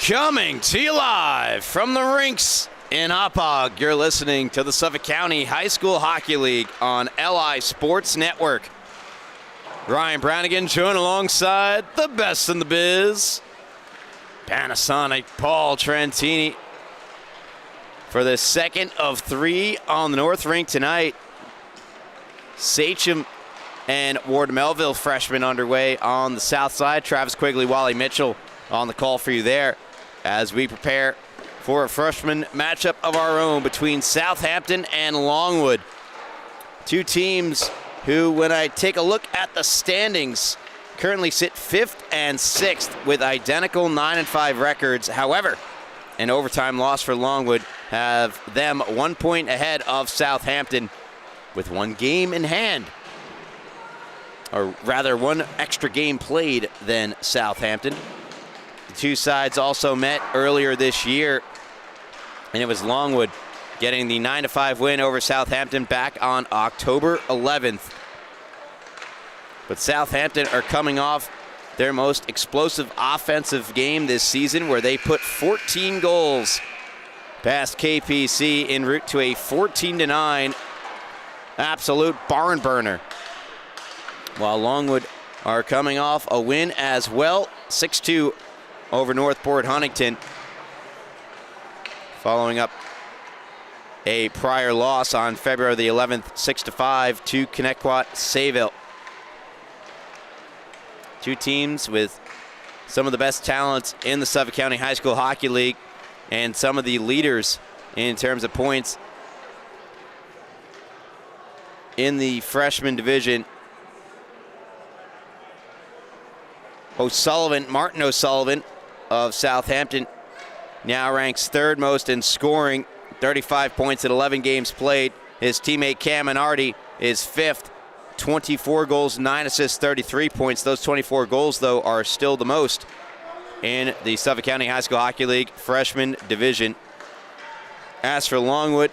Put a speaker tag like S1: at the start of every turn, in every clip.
S1: Coming to you live from the rinks in Hauppauge, you're listening to the Suffolk County High School Hockey League on LI Sports Network. Ryan Brannigan joined alongside the best in the biz, Panasonic Paul Trentini, for the second of three on the North Rink tonight. Sachem and Ward Melville freshmen underway on the south side. Travis Quigley, Wally Mitchell on the call for you there as we prepare for a freshman matchup of our own between Southampton and Longwood. Two teams who, when I take a look at the standings, currently sit 5th and 6th with identical 9-5 records. However, an overtime loss for Longwood have them 1 point ahead of Southampton with one game in hand, or rather one extra game played than Southampton. The two sides also met earlier this year, and it was Longwood getting the 9-5 win over Southampton back on October 11th. But Southampton are coming off their most explosive offensive game this season, where they put 14 goals past KPC en route to a 14-9 absolute barn burner. While Longwood are coming off a win as well, 6-2 over Northport Huntington, following up a prior loss on February the 11th, 6-5 to Connecticut Sayville. Two teams with some of the best talents in the Suffolk County High School Hockey League and some of the leaders in terms of points in the freshman division. Martin O'Sullivan of Southampton now ranks third most in scoring, 35 points in 11 games played. His teammate Cam Minardi is fifth, 24 goals, 9 assists, 33 points. Those 24 goals, though, are still the most in the Suffolk County High School Hockey League freshman division. As for Longwood,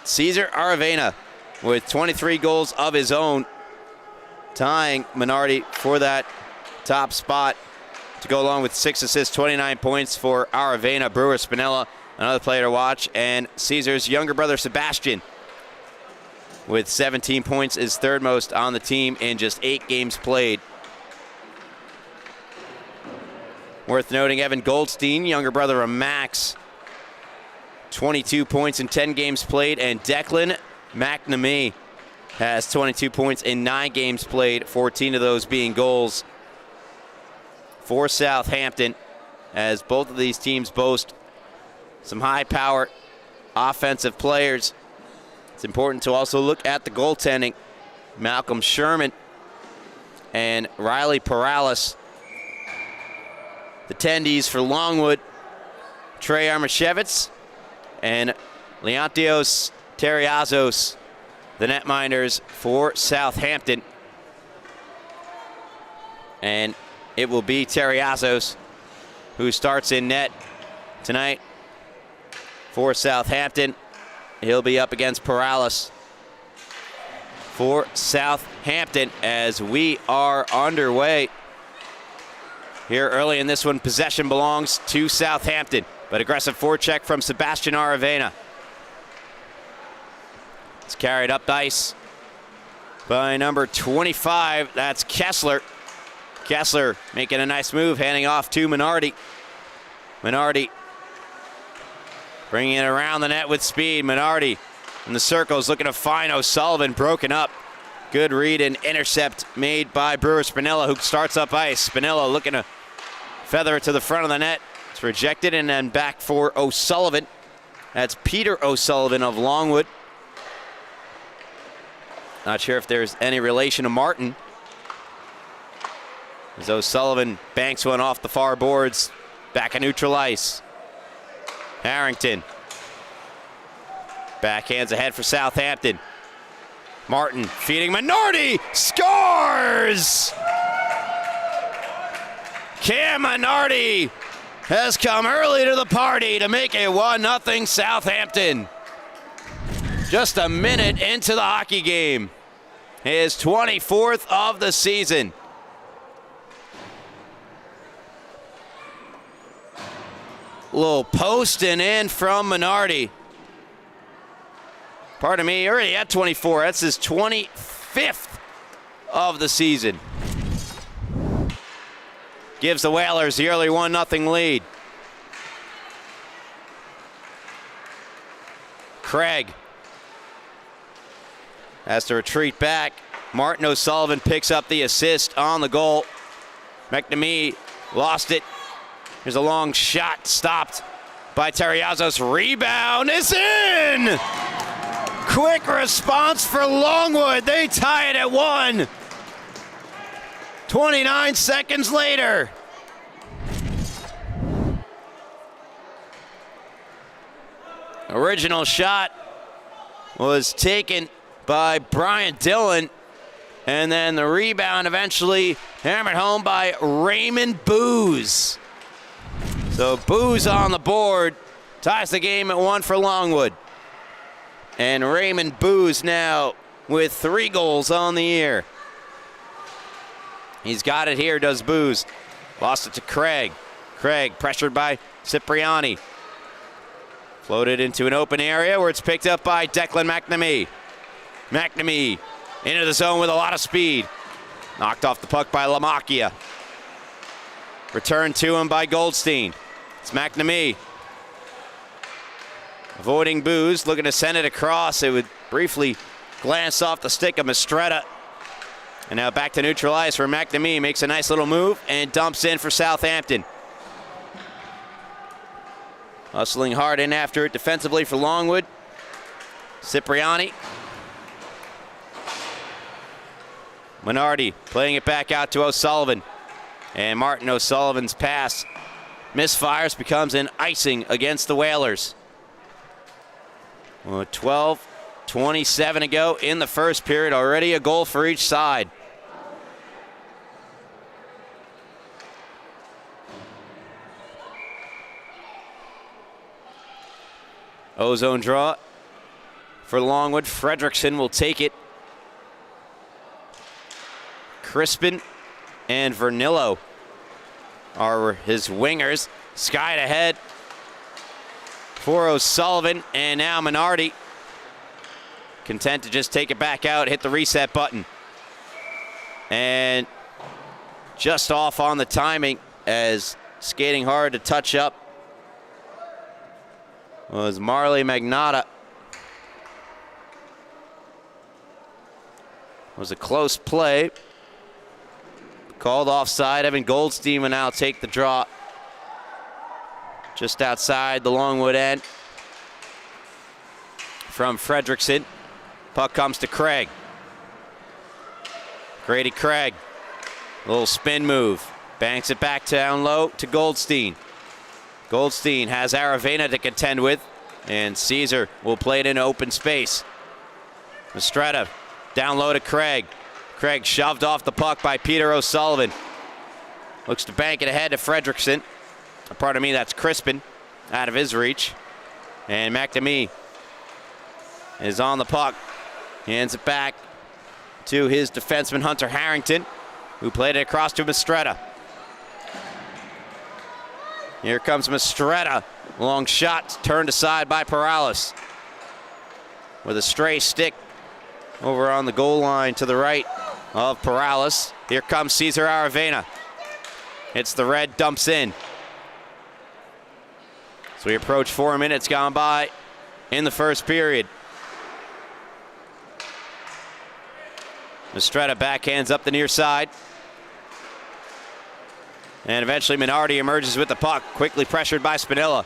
S1: Cesar Aravena with 23 goals of his own, tying Minardi for that top spot to go along with 6 assists, 29 points for Aravena. Brewer Spinella, another player to watch, and Caesar's younger brother Sebastian with 17 points is third most on the team in just 8 games played. Worth noting, Evan Goldstein, younger brother of Max, 22 points in 10 games played, and Declan McNamee has 22 points in 9 games played, 14 of those being goals for Southampton, as both of these teams boast some high-power offensive players. It's important to also look at the goaltending. Malcolm Sherman and Riley Paralis. The tendies for Longwood, Trey Armashevitz and Leontios Terriazos, the netminders for Southampton. And it will be Terriazos who starts in net tonight for Southampton. He'll be up against Paralis for Southampton as we are underway. Here early in this one, possession belongs to Southampton, but aggressive forecheck from Sebastian Aravena. It's carried up ice by number 25, that's Kessler. Kessler making a nice move, handing off to Minardi. Minardi bringing it around the net with speed. Minardi in the circles looking to find O'Sullivan, broken up. Good read and intercept made by Brewer Spinella, who starts up ice. Spinella looking to feather it to the front of the net. It's rejected, and then back for O'Sullivan. That's Peter O'Sullivan of Longwood. Not sure if there's any relation to Martin, as O'Sullivan banks one off the far boards, back at neutral ice. Harrington backhands ahead for Southampton. Martin feeding Minardi, scores! Cam Minardi has come early to the party to make it 1-0 Southampton. Just a minute into the hockey game. His 24th of the season. Little posting in from Minardi. Pardon me, already at 24. That's his 25th of the season. Gives the Whalers the early 1-0 lead. Craig has to retreat back. Martin O'Sullivan picks up the assist on the goal. McNamee lost it. Here's a long shot, stopped by Terriazos. Rebound is in! Quick response for Longwood. They tie it at 1. 29 seconds later. Original shot was taken by Brian Dillon, and then the rebound eventually hammered home by Raymond Booz. So Booz on the board ties the game at 1 for Longwood. And Raymond Booz now with 3 goals on the year. He's got it here, does Booz. Lost it to Craig. Craig pressured by Cipriani. Floated into an open area where it's picked up by Declan McNamee. McNamee into the zone with a lot of speed. Knocked off the puck by Lamacchia. Returned to him by Goldstein. It's McNamee. Avoiding Booz, looking to send it across. It would briefly glance off the stick of Mistretta. And now back to neutral ice where McNamee makes a nice little move and dumps in for Southampton. Hustling hard in after it defensively for Longwood. Cipriani. Minardi playing it back out to O'Sullivan. And Martin O'Sullivan's pass misfires, becomes an icing against the Whalers. Well, 12:27 to go in the first period. Already a goal for each side. Ozone draw for Longwood. Fredrickson will take it. Crispin and Vernillo are his wingers. Skied ahead for O'Sullivan, and now Minardi content to just take it back out, hit the reset button. And just off on the timing as skating hard to touch up was Marley Magnotta. It was a close play. Called offside. Evan Goldstein will now take the draw. Just outside the Longwood end. From Fredrickson. Puck comes to Craig. Grady Craig. Little spin move. Banks it back down low to Goldstein. Goldstein has Aravena to contend with, and Caesar will play it in open space. Mistretta down low to Craig. Craig shoved off the puck by Peter O'Sullivan. Looks to bank it ahead to Fredrickson. Pardon me, that's Crispin out of his reach. And McNamee is on the puck. Hands it back to his defenseman Hunter Harrington, who played it across to Mistretta. Here comes Mistretta. Long shot turned aside by Perales. With a stray stick over on the goal line to the right of Perales. Here comes Cesar Aravena. Hits the red, dumps in. So we approach 4 minutes gone by in the first period. Mistretta backhands up the near side. And eventually Minardi emerges with the puck, quickly pressured by Spinella.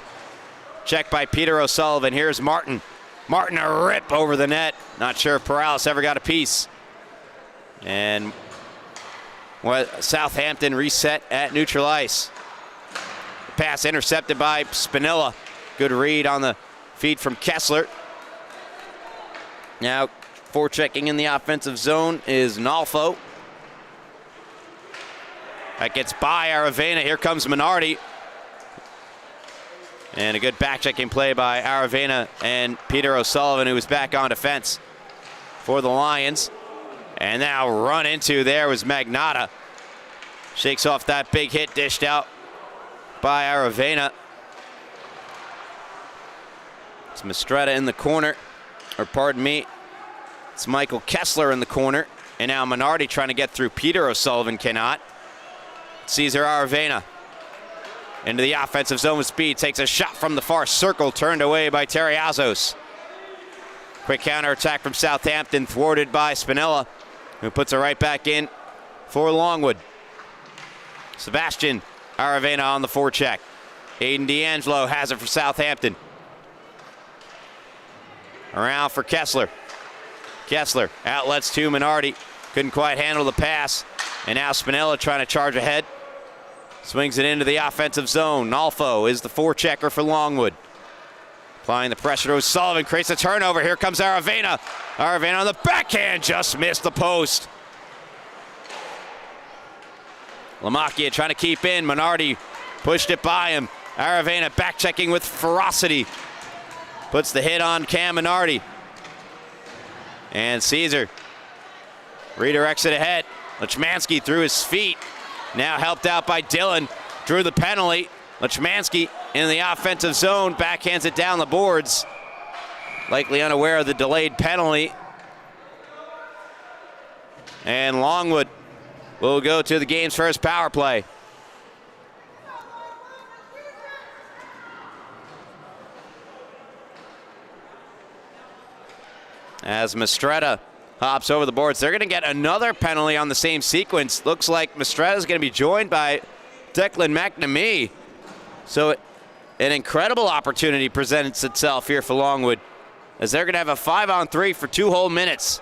S1: Checked by Peter O'Sullivan. Here's Martin. Martin a rip over the net. Not sure if Perales ever got a piece. And Southampton reset at neutral ice. Pass intercepted by Spinella. Good read on the feed from Kessler. Now forechecking in the offensive zone is Nolfo. That gets by Aravena. Here comes Minardi. And a good backchecking play by Aravena and Peter O'Sullivan, who was back on defense for the Lions. And now run into there was Magnotta. Shakes off that big hit dished out by Aravena. It's Mistretta in the corner, or pardon me, it's Michael Kessler in the corner. And now Minardi trying to get through Peter O'Sullivan, cannot. Cesar Aravena into the offensive zone with speed, takes a shot from the far circle, turned away by Terriazos. Quick counterattack from Southampton, thwarted by Spinella, who puts it right back in for Longwood. Sebastian Aravena on the forecheck. Aiden D'Angelo has it for Southampton. Around for Kessler. Kessler outlets to Minardi. Couldn't quite handle the pass. And now Spinella trying to charge ahead. Swings it into the offensive zone. Nolfo is the forechecker for Longwood. Applying the pressure to O'Sullivan, creates a turnover. Here comes Aravena. Aravena on the backhand, just missed the post. Lamacchia trying to keep in. Minardi pushed it by him. Aravena back checking with ferocity. Puts the hit on Cam Minardi. And Caesar redirects it ahead. Lechmansky through his feet. Now helped out by Dillon. Drew the penalty. Lechmansky in the offensive zone. Backhands it down the boards. Likely unaware of the delayed penalty. And Longwood will go to the game's first power play. As Mistretta hops over the boards, they're going to get another penalty on the same sequence. Looks like Mistretta is going to be joined by Declan McNamee. So an incredible opportunity presents itself here for Longwood, as they're going to have a 5-on-3 for 2 whole minutes.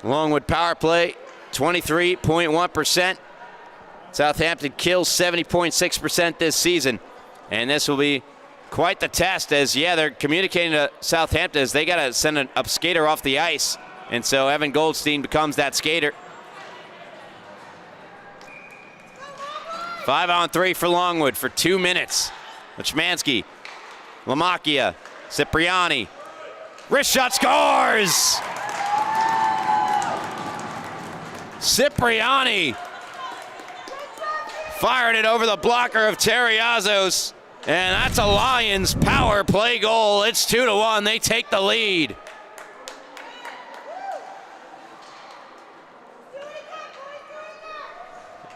S1: Longwood power play, 23.1%. Southampton kills 70.6% this season. And this will be quite the test, as, yeah, they're communicating to Southampton as they got to send an up skater off the ice. And so Evan Goldstein becomes that skater. 5-on-3 for Longwood for 2 minutes. Lechmansky, Lamacchia, Cipriani. Wrist shot, scores! Cipriani fired it over the blocker of Terriazos, and that's a Lions power play goal. It's 2-1. They take the lead.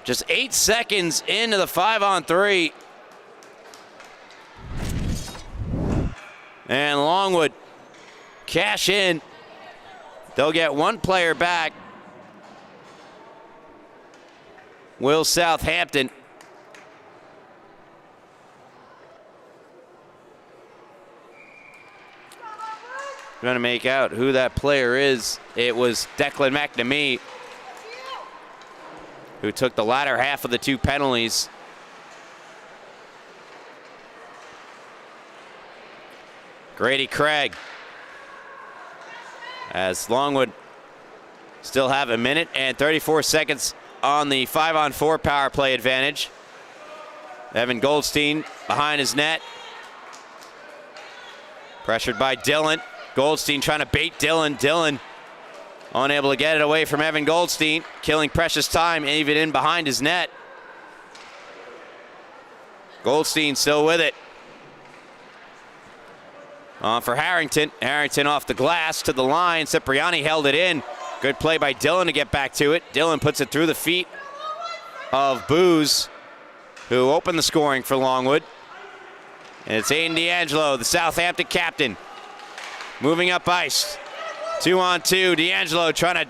S1: Just 8 seconds into the 5-on-3. And Longwood cash in. They'll get 1 player back. Will Southampton. Trying to make out who that player is. It was Declan McNamee, who took the latter half of the 2 penalties. Grady Craig, as Longwood still have 1 minute and 34 seconds on the 5-on-4 power play advantage. Evan Goldstein behind his net. Pressured by Dillon. Goldstein trying to bait Dillon. Dillon unable to get it away from Evan Goldstein, killing precious time even in behind his net. Goldstein still with it. On for Harrington. Harrington off the glass to the line. Cipriani held it in. Good play by Dillon to get back to it. Dillon puts it through the feet of Booz, who opened the scoring for Longwood. And it's Aiden D'Angelo, the Southampton captain, moving up ice. 2-on-2. D'Angelo trying to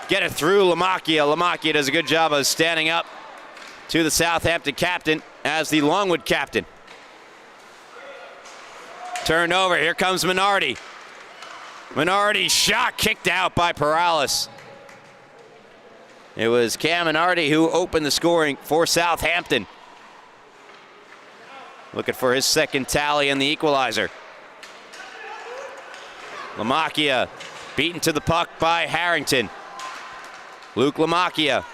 S1: get it through Lamacchia. Lamacchia does a good job of standing up to the Southampton captain as the Longwood captain. Turned over. Here comes Minardi. Minardi shot kicked out by Perales. It was Cam Minardi who opened the scoring for Southampton. Looking for his second tally and the equalizer. Lamacchia beaten to the puck by Harrington. Luke Lamacchia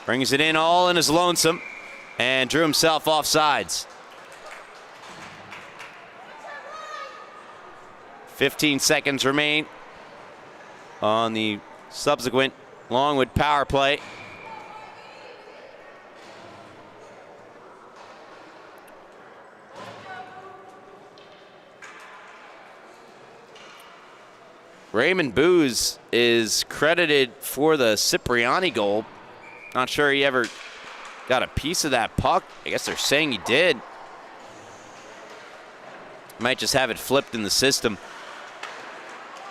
S1: brings it in all in his lonesome and drew himself off sides. 15 seconds remain on the subsequent Longwood power play. Raymond Booz is credited for the Cipriani goal. Not sure he ever got a piece of that puck. I guess they're saying he did. Might just have it flipped in the system.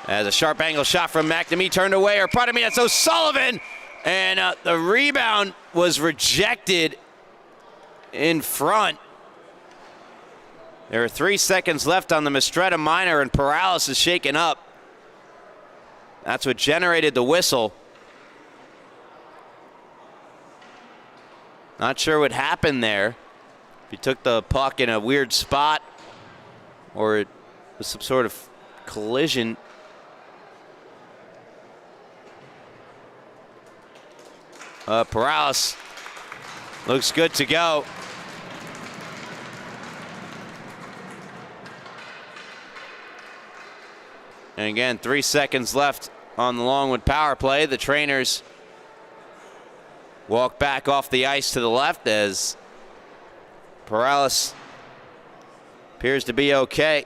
S1: As a sharp angle shot from McNamee turned away, or pardon me, that's O'Sullivan. And the rebound was rejected in front. There are 3 seconds left on the Mistretta minor, and Paralis is shaken up. That's what generated the whistle. Not sure what happened there. If he took the puck in a weird spot, or it was some sort of collision. Paralis looks good to go. And again, 3 seconds left on the Longwood power play. The trainers walk back off the ice to the left as Paralis appears to be okay.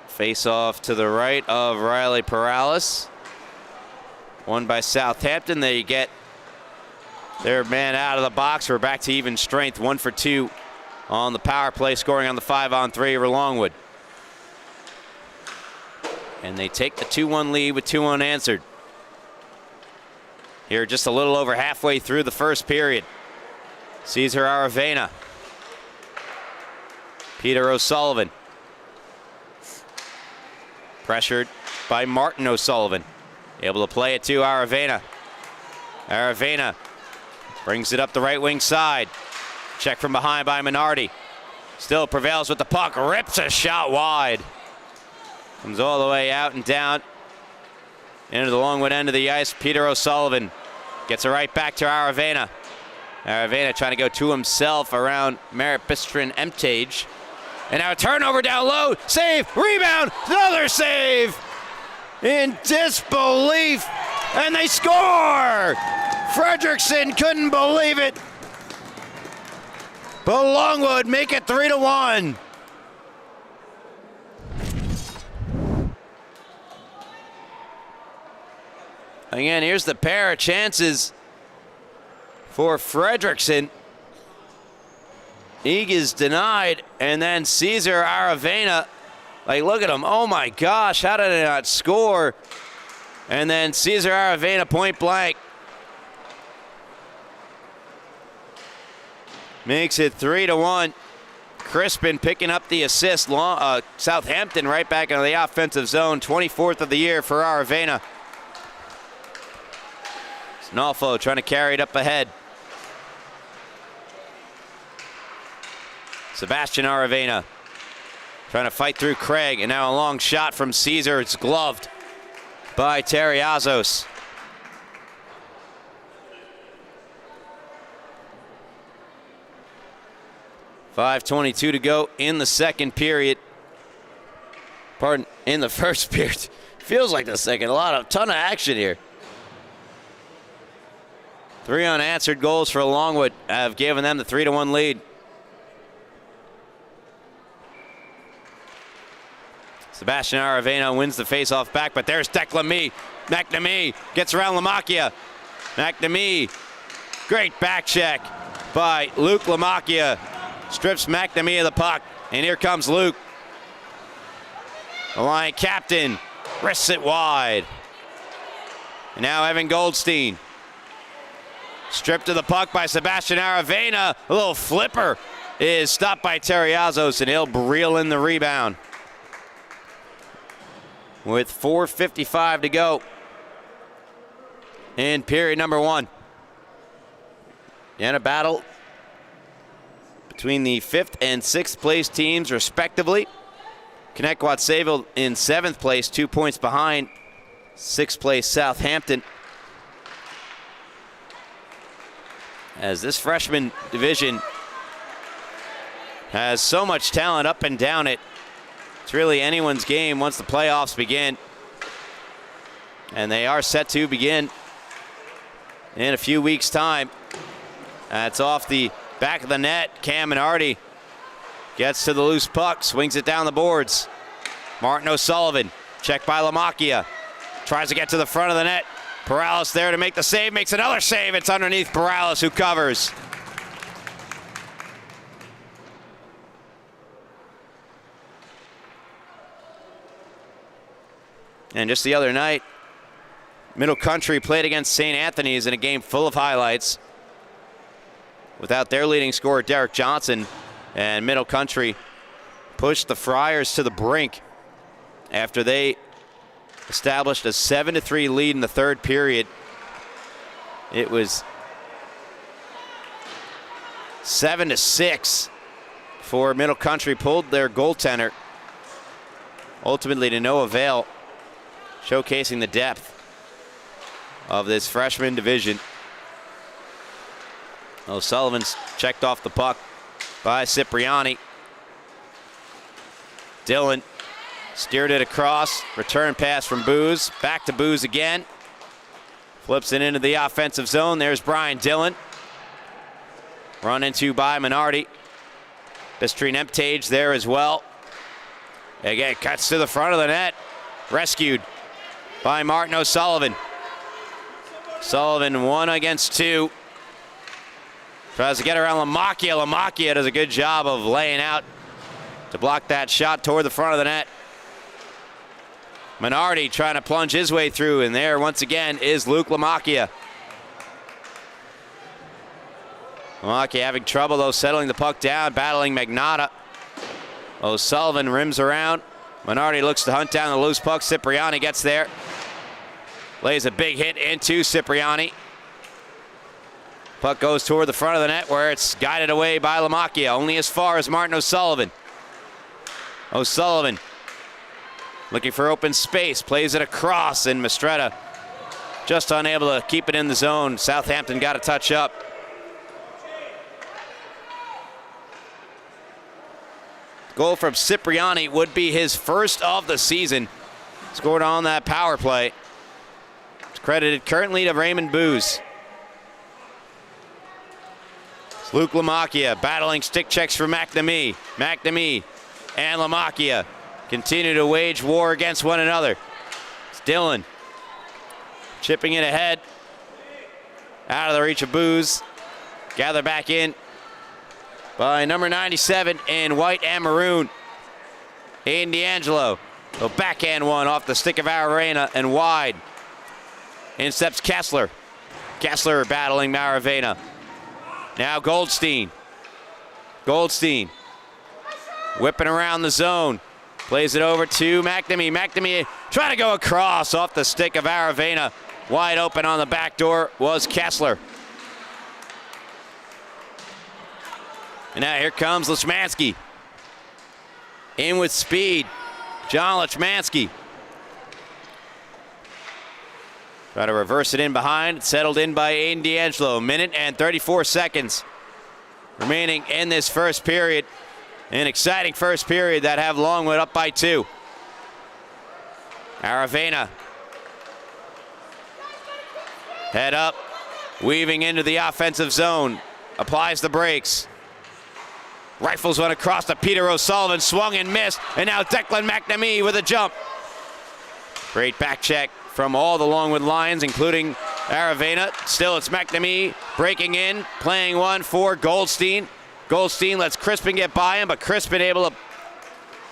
S1: Face off to the right of Riley Paralis. Won by Southampton. They get their man out of the box. We're back to even strength. 1 for 2 on the power play, scoring on the 5-on-3 over Longwood. And they take the 2-1 lead with 2 unanswered. Here just a little over halfway through the first period. Cesar Aravena. Peter O'Sullivan. Pressured by Martin O'Sullivan. Able to play it to Aravena. Aravena brings it up the right wing side. Check from behind by Minardi. Still prevails with the puck. Rips a shot wide. Comes all the way out and down into the Longwood end of the ice. Peter O'Sullivan gets it right back to Aravena. Aravena trying to go to himself around Merritt Bistrin Emtage. And now a turnover down low. Save, rebound, another save. In disbelief. And they score! Fredrickson couldn't believe it. But Longwood make it 3-1. Again, here's the pair of chances for Fredrickson. Eag is denied, and then Cesar Aravena, like, look at him. Oh my gosh, how did they not score? And then Cesar Aravena point blank makes it 3-1. Crispin picking up the assist. Southampton right back into the offensive zone. 24th of the year for Aravena. Snolfo trying to carry it up ahead. Sebastian Aravena trying to fight through Craig, and now a long shot from Cesar. It's gloved by Terriazos. .5:22 to go in the second period. Pardon, in the first period. Feels like the second. Ton of action here. 3 unanswered goals for Longwood have given them the 3-1 lead. Sebastian Aravena wins the faceoff back, but there's Declan McNamee gets around Lamacchia. McNamee, great back check by Luke Lamacchia. Strips McNamee of the puck, and here comes Luke. The line captain wrists it wide. And now Evan Goldstein. Stripped of the puck by Sebastian Aravena. A little flipper is stopped by Terriazos, and he'll reel in the rebound. With 4:55 to go in period number 1. And a battle between the 5th and 6th place teams, respectively. Connecticut Sayville in 7th place, 2 points behind 6th place Southampton. As this freshman division has so much talent up and down it. It's really anyone's game once the playoffs begin. And they are set to begin in a few weeks' time. That's off the back of the net. Cam Minardi gets to the loose puck, swings it down the boards. Martin O'Sullivan, checked by Lamacchia. Tries to get to the front of the net. Perales there to make the save, makes another save. It's underneath Perales, who covers. And just the other night, Middle Country played against St. Anthony's in a game full of highlights. Without their leading scorer, Derek Johnson, and Middle Country pushed the Friars to the brink after they established a 7-3 lead in the third period. It was 7-6 for Middle Country, pulled their goaltender, ultimately to no avail, showcasing the depth of this freshman division. O'Sullivan's checked off the puck by Cipriani. Dillon steered it across, return pass from Booz, back to Booz again. Flips it into the offensive zone. There's Brian Dillon. Run into by Minardi. Bistrine Emptage there as well. Again, cuts to the front of the net. Rescued by Martin O'Sullivan. Sullivan 1 against 2. Tries to get around Lamacchia. Lamacchia does a good job of laying out to block that shot toward the front of the net. Minardi trying to plunge his way through, and there once again is Luke Lamacchia. Lamacchia having trouble though settling the puck down, battling Magnotta. O'Sullivan rims around. Minardi looks to hunt down the loose puck. Cipriani gets there. Lays a big hit into Cipriani. Puck goes toward the front of the net where it's guided away by Lamacchia, only as far as Martin O'Sullivan. O'Sullivan looking for open space, plays it across, and Mistretta just unable to keep it in the zone. Southampton got a touch up. Goal from Cipriani would be his first of the season. Scored on that power play. It's credited currently to Raymond Booz. Luke Lamacchia battling stick checks for McNamee. McNamee and Lamacchia continue to wage war against one another. It's Dillon chipping it ahead. Out of the reach of Booz. Gather back in by number 97 in white and maroon, Aiden D'Angelo. A backhand one off the stick of Aravena and wide. In steps Kessler. Kessler battling Maravena. Now Goldstein. Goldstein whipping around the zone. Plays it over to McNamee. McNamee trying to go across off the stick of Aravena. Wide open on the back door was Kessler. And now here comes Lechmansky. In with speed, John Lechmansky. Try to reverse it in behind. Settled in by Aiden D'Angelo. Minute and 34 seconds remaining in this first period. An exciting first period that have Longwood up by 2. Aravena. Head up. Weaving into the offensive zone. Applies the brakes. Rifles one across to Peter O'Sullivan. Swung and missed. And now Declan McNamee with a jump. Great back check from all the Longwood Lions, including Aravena. Still, it's McNamee breaking in, playing one for Goldstein. Goldstein lets Crispin get by him, but Crispin able to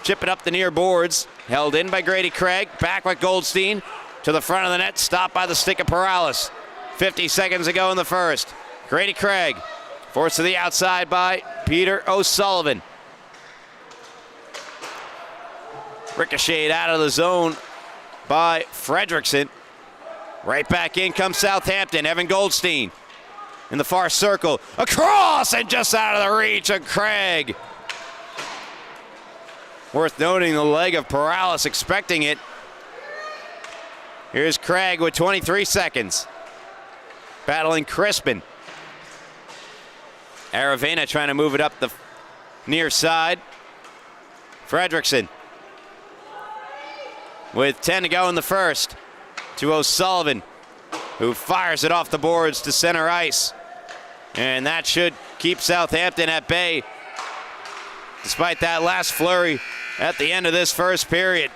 S1: chip it up the near boards. Held in by Grady Craig. Back with Goldstein to the front of the net, stopped by the stick of Perales. 50 seconds ago in the first. Grady Craig forced to the outside by Peter O'Sullivan. Ricocheted out of the zone by Fredrickson. Right back in comes Southampton. Evan Goldstein in the far circle. Across and just out of the reach of Craig. Worth noting the leg of Perales expecting it. Here's Craig with 23 seconds. Battling Crispin. Aravena trying to move it up the near side. Fredrickson with 10 to go in the first to O'Sullivan, who fires it off the boards to center ice. And that should keep Southampton at bay, despite that last flurry at the end of this first period.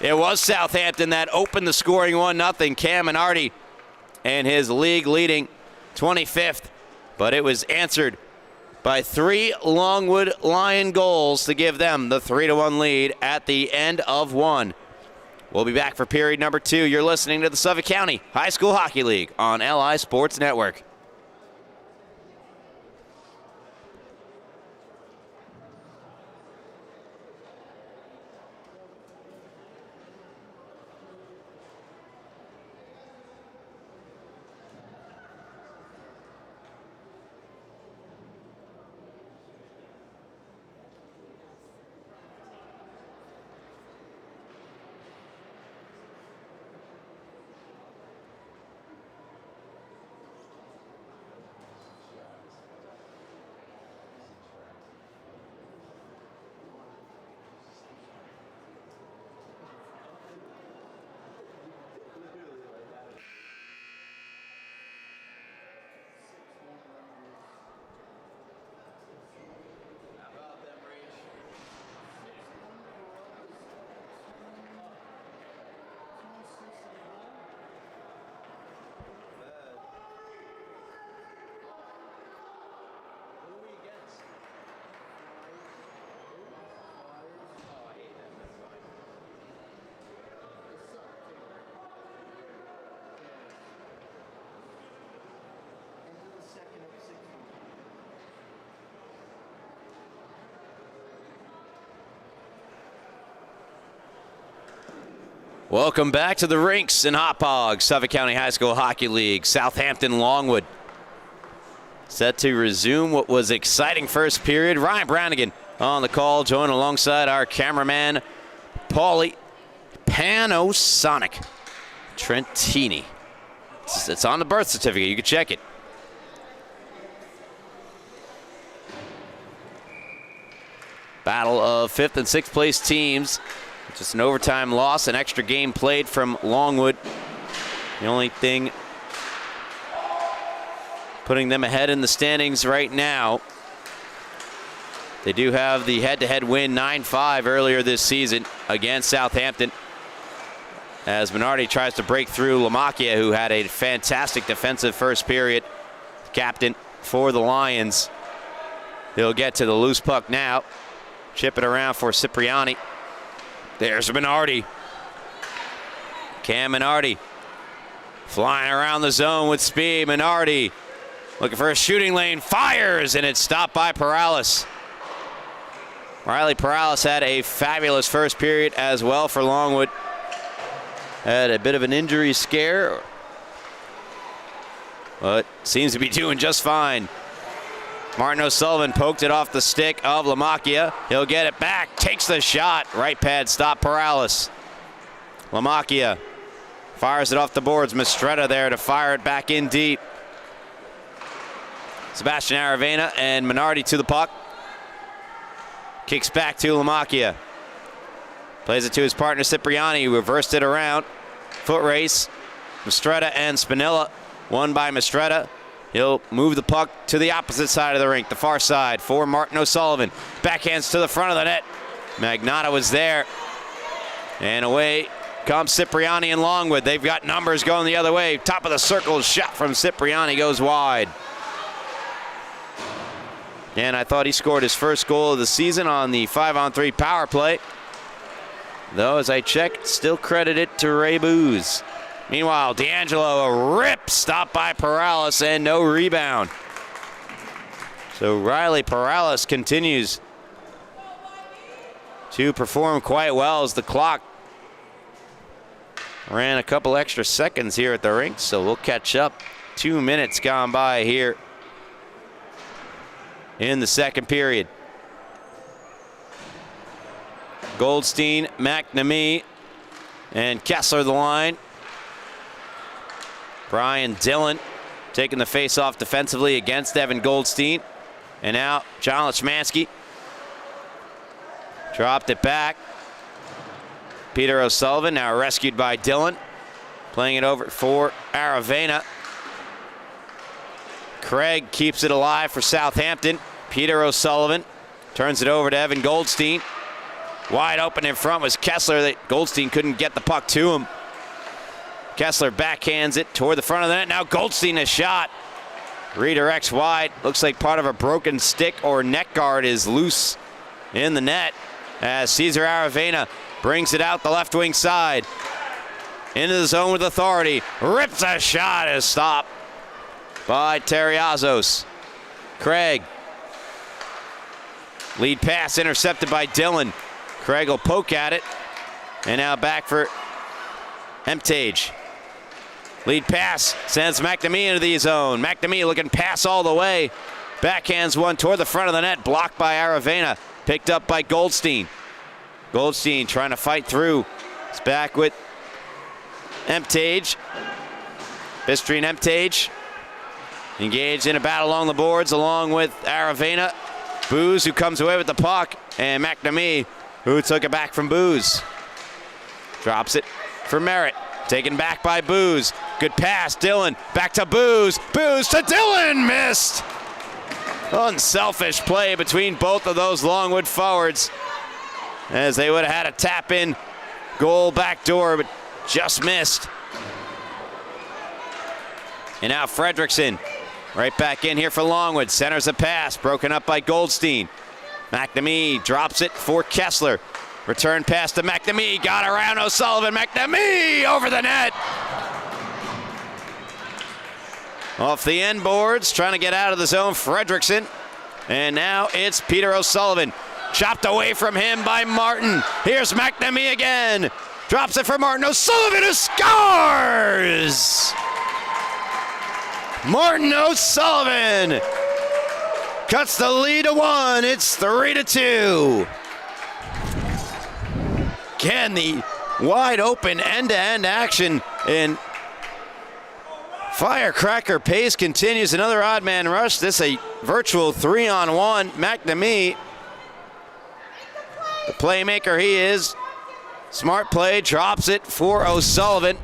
S1: It was Southampton that opened the scoring 1-0. Cam Minardi and his league-leading 25th, but it was answered by 3 Longwood Lion goals to give them the 3-1 lead at the end of one. We'll be back for period number 2. You're listening to the Suffolk County High School Hockey League on LI Sports Network. Welcome back to the rinks in Hot Hog, Suffolk County High School Hockey League. Southampton Longwood set to resume what was exciting first period. Ryan Brannigan on the call, joined alongside our cameraman, Paulie Panasonic Trentini. It's on the birth certificate. You can check it. Battle of 5th and 6th place teams. Just an overtime loss, an extra game played from Longwood. The only thing putting them ahead in the standings right now. They do have the head-to-head win 9-5 earlier this season against Southampton, as Minardi tries to break through Lamakia, who had a fantastic defensive first period. Captain for the Lions. He'll get to the loose puck now. Chip it around for Cipriani. There's Minardi. Cam Minardi flying around the zone with speed. Minardi looking for a shooting lane, fires, and it's stopped by Paralis. Riley Paralis had a fabulous first period as well for Longwood. Had a bit of an injury scare, but seems to be doing just fine. Martin O'Sullivan poked it off the stick of Lamakia. He'll get it back, takes the shot. Right pad stop Paralis. Lamakia fires it off the boards. Mistretta there to fire it back in deep. Sebastian Aravena and Minardi to the puck. Kicks back to Lamakia. Plays it to his partner Cipriani, who reversed it around. Foot race. Mistretta and Spinella. Won by Mistretta. He'll move the puck to the opposite side of the rink, the far side, for Martin O'Sullivan. Backhands to the front of the net. Magnotta was there. And away comes Cipriani and Longwood. They've got numbers going the other way. Top of the circle, shot from Cipriani goes wide. And I thought he scored his first goal of the season on the 5-on-3 power play. Though, as I checked, still credited to Ray Booz. Meanwhile, D'Angelo, a rip, stopped by Paralis, and no rebound. So Riley Paralis continues to perform quite well as the clock ran a couple extra seconds here at the rink, so we'll catch up. 2 minutes gone by here in the second period. Goldstein, McNamee, and Kessler the line. Brian Dillon taking the face-off defensively against Evan Goldstein. And now John Lechmansky dropped it back. Peter O'Sullivan now rescued by Dillon. Playing it over for Aravena. Craig keeps it alive for Southampton. Peter O'Sullivan turns it over to Evan Goldstein. Wide open in front was Kessler. That Goldstein couldn't get the puck to him. Kessler backhands it toward the front of the net. Now Goldstein a shot. Redirects wide. Looks like part of a broken stick or neck guard is loose in the net as Cesar Aravena brings it out the left wing side. Into the zone with authority. Rips a shot as stopped by Terriazos. Craig. Lead pass intercepted by Dillon. Craig will poke at it. And now back for Emtage. Lead pass sends McNamee into the zone. McNamee looking pass all the way. Backhands one toward the front of the net. Blocked by Aravena. Picked up by Goldstein. Goldstein trying to fight through. It's back with Emtage. Bistrine Emtage. Engaged in a battle along the boards along with Aravena. Booz who comes away with the puck. And McNamee who took it back from Booz. Drops it for Merritt. Taken back by Booz. Good pass. Dillon back to Booz. Booz to Dillon. Missed. Unselfish play between both of those Longwood forwards as they would have had a tap in goal back door, but just missed. And now Fredrickson right back in here for Longwood. Centers a pass. Broken up by Goldstein. McNamee drops it for Kessler. Return pass to McNamee. Got around O'Sullivan. McNamee over the net. Off the end boards, trying to get out of the zone, Fredrickson. And now it's Peter O'Sullivan. Chopped away from him by Martin. Here's McNamee again. Drops it for Martin. O'Sullivan who scores! Martin O'Sullivan cuts the lead to 1. It's 3-2. Again, the wide open end-to-end action in firecracker pace continues. Another odd man rush. This a virtual 3-on-1. McNamee, the playmaker he is. Smart play, drops it for O'Sullivan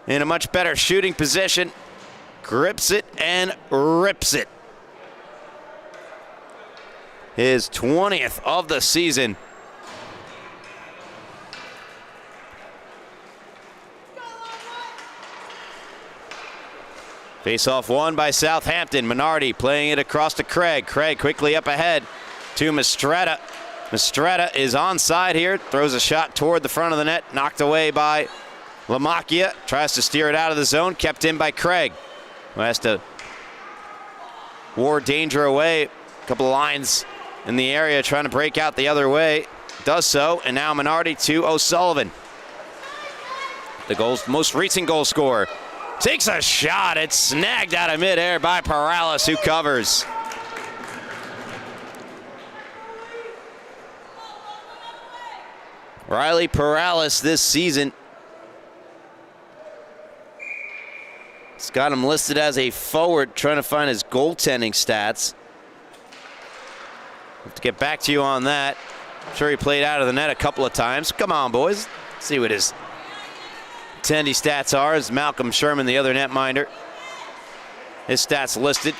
S1: in a much better shooting position. Grips it and rips it. His 20th of the season. Face-off won by Southampton. Minardi playing it across to Craig. Craig quickly up ahead to Mistretta. Mistretta is onside here. Throws a shot toward the front of the net. Knocked away by Lamacchia. Tries to steer it out of the zone. Kept in by Craig, who has to ward danger away. A couple of lines in the area trying to break out the other way. Does so. And now Minardi to O'Sullivan. The most recent goal scorer. Takes a shot. It's snagged out of midair by Perales, who covers. Riley Perales this season. It's got him listed as a forward, trying to find his goaltending stats. Have to get back to you on that. I'm sure he played out of the net a couple of times. Come on, boys. Let's see what his attendee stats are. Is Malcolm Sherman, the other netminder. His stats listed.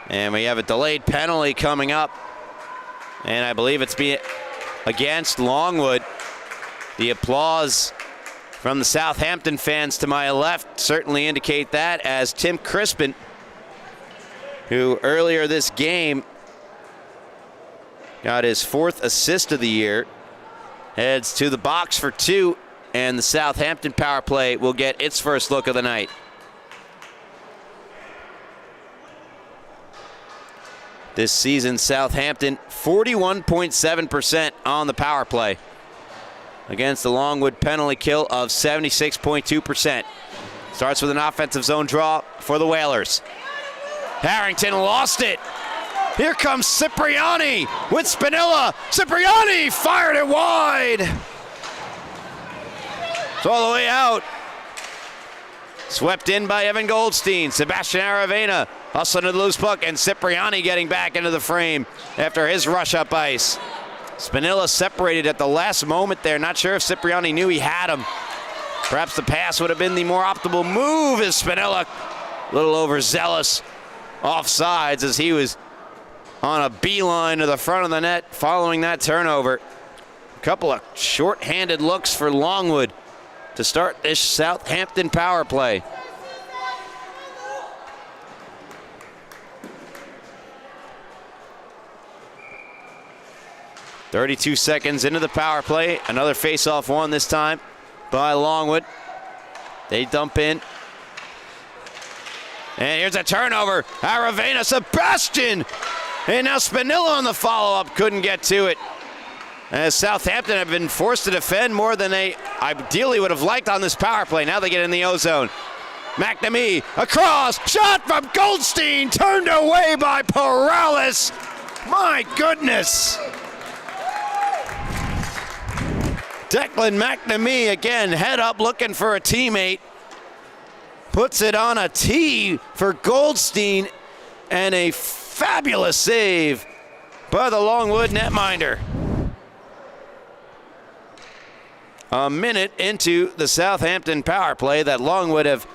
S1: And we have a delayed penalty coming up. And I believe it's against Longwood. The applause from the Southampton fans to my left certainly indicate that, as Tim Crispin, who earlier this game got his 4th assist of the year, heads to the box for 2, and the Southampton power play will get its first look of the night. This season, Southampton 41.7% on the power play against the Longwood penalty kill of 76.2%. Starts with an offensive zone draw for the Whalers. Harrington lost it. Here comes Cipriani with Spinella. Cipriani fired it wide. It's all the way out. Swept in by Evan Goldstein. Sebastian Aravena hustling to the loose puck, and Cipriani getting back into the frame after his rush up ice. Spinella separated at the last moment there. Not sure if Cipriani knew he had him. Perhaps the pass would have been the more optimal move as Spinella, a little overzealous offsides as he was on a beeline to the front of the net following that turnover. A couple of short-handed looks for Longwood to start this Southampton power play. .32 seconds into the power play. Another face-off won this time by Longwood. They dump in. And here's a turnover. Aravena, Sebastian. And now Spinella on the follow-up. Couldn't get to it. As Southampton have been forced to defend more than they ideally would have liked on this power play. Now they get in the O-zone. McNamee, across, shot from Goldstein, turned away by Perales. My goodness. Declan McNamee again, head up looking for a teammate. Puts it on a tee for Goldstein, and a fabulous save by the Longwood netminder. A minute into the Southampton power play that Longwood have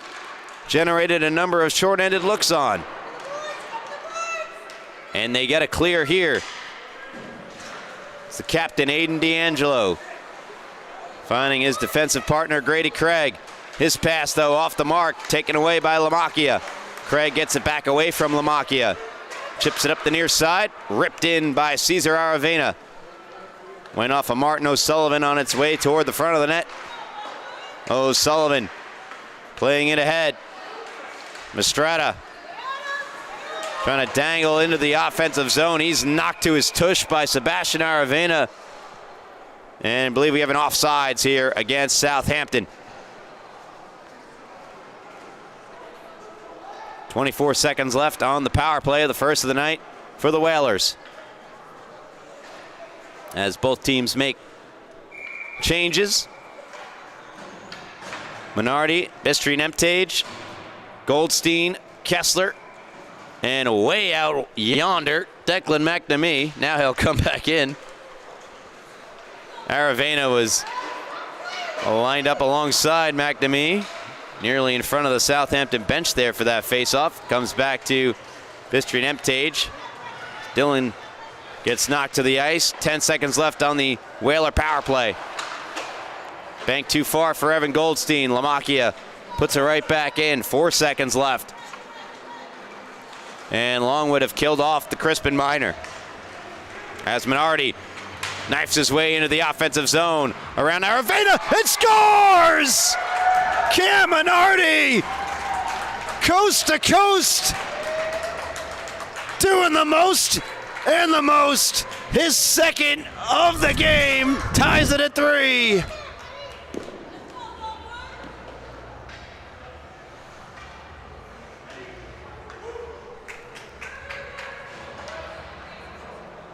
S1: generated a number of short-ended looks on. And they get a clear here. It's the captain, Aiden D'Angelo, finding his defensive partner, Grady Craig. His pass, though, off the mark, taken away by Lamacchia. Craig gets it back away from Lamacchia. Chips it up the near side, ripped in by Cesar Aravena. Went off of Martin O'Sullivan on its way toward the front of the net. O'Sullivan playing it ahead. Mastrata trying to dangle into the offensive zone. He's knocked to his tush by Sebastian Aravena. And I believe we have an offsides here against Southampton. 24 seconds left on the power play of the first of the night for the Whalers, as both teams make changes. Minardi, Bistri, Nemtage, Goldstein, Kessler, and way out yonder, Declan McNamee. Now he'll come back in. Aravena was lined up alongside McNamee, nearly in front of the Southampton bench there for that face-off. Comes back to Bistri Nemtage. Dylan gets knocked to the ice. 10 seconds left on the Whaler power play. Banked too far for Evan Goldstein. Lamacchia puts it right back in. 4 seconds left. And Longwood have killed off the Crispin Minor, as Minardi knifes his way into the offensive zone around Aravena and scores! Cam Minardi, coast to coast, doing the most and the most. His second of the game, ties it at 3.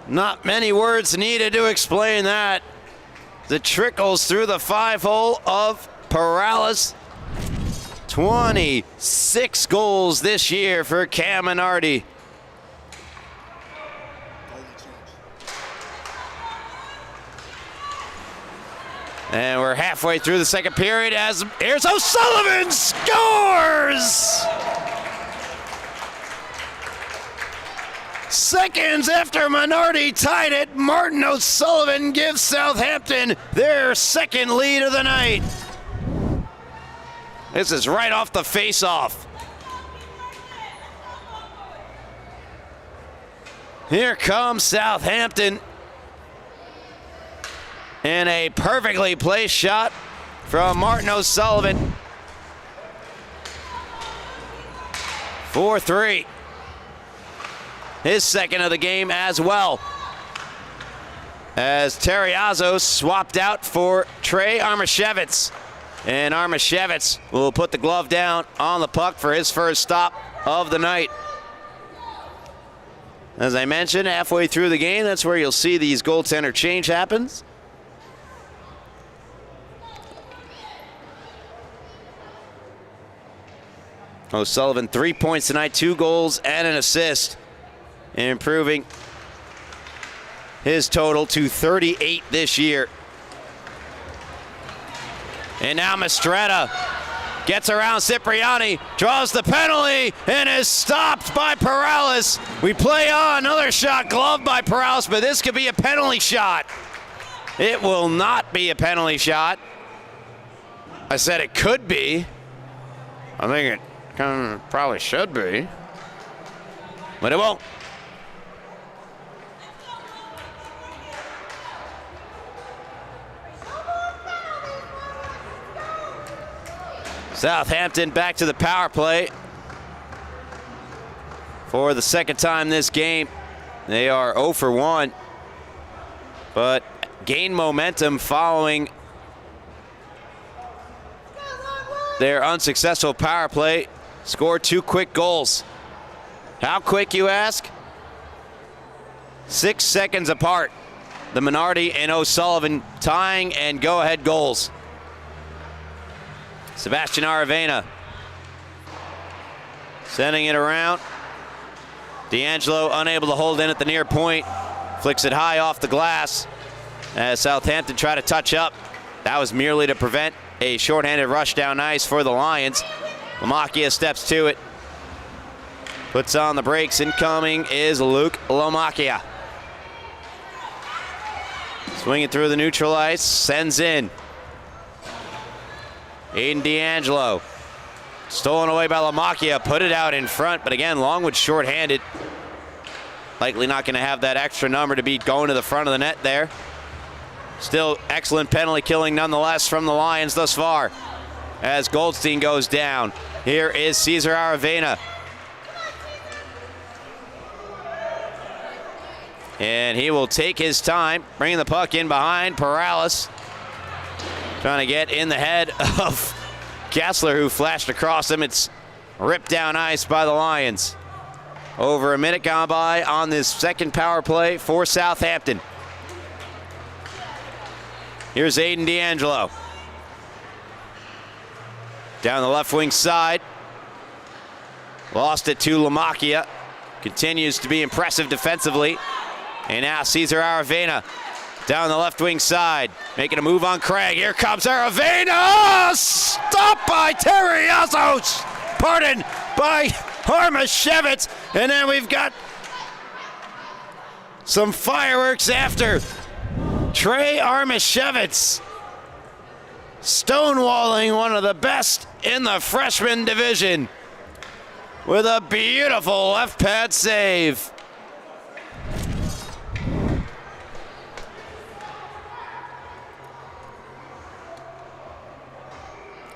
S1: Not many words needed to explain that. The trickles through the 5-hole of Perales. 26 goals this year for Cam Minardi. And we're halfway through the second period as here's O'Sullivan scores! Seconds after Minardi tied it, Martin O'Sullivan gives Southampton their second lead of the night. This is right off the face-off. Here comes Southampton. And a perfectly placed shot from Martin O'Sullivan. 4-3. His second of the game as well, as Terriazo swapped out for Trey Armashevitz. And Armashevitz will put the glove down on the puck for his first stop of the night. As I mentioned, halfway through the game, that's where you'll see these goaltender change happens. O'Sullivan, 3 points tonight, 2 goals and an assist, improving his total to 38 this year. And now Mistretta gets around Cipriani, draws the penalty, and is stopped by Perales. We play on, another shot gloved by Perales, but this could be a penalty shot. It will not be a penalty shot. I said it could be. I think it probably should be, but it won't. Southampton back to the power play for the second time this game. They are 0 for 1, but gain momentum following their unsuccessful power play. Scored 2 quick goals. How quick, you ask? 6 seconds apart. The Minardi and O'Sullivan tying and go-ahead goals. Sebastian Aravena sending it around. D'Angelo unable to hold in at the near point. Flicks it high off the glass as Southampton try to touch up. That was merely to prevent a shorthanded rush down ice for the Lions. Lomakia steps to it. Puts on the brakes. Incoming is Luke Lomakia. Swinging through the neutral ice. Sends in. Aiden D'Angelo. Stolen away by Lomakia. Put it out in front. But again, Longwood shorthanded. Likely not going to have that extra number to be going to the front of the net there. Still excellent penalty killing nonetheless from the Lions thus far. As Goldstein goes down. Here is Cesar Aravena. And he will take his time, bringing the puck in behind Perales. Trying to get in the head of Kessler, who flashed across him. It's ripped down ice by the Lions. Over a minute gone by on this second power play for Southampton. Here's Aiden D'Angelo. Down the left wing side. Lost it to Lomakia. Continues to be impressive defensively. And now Cesar Aravena down the left wing side. Making a move on Craig. Here comes Aravena. Oh, stopped by Terry Yazos. Pardon, by Armashevitz. And then we've got some fireworks after. Trey Armashevitz stonewalling one of the best in the freshman division with a beautiful left pad save.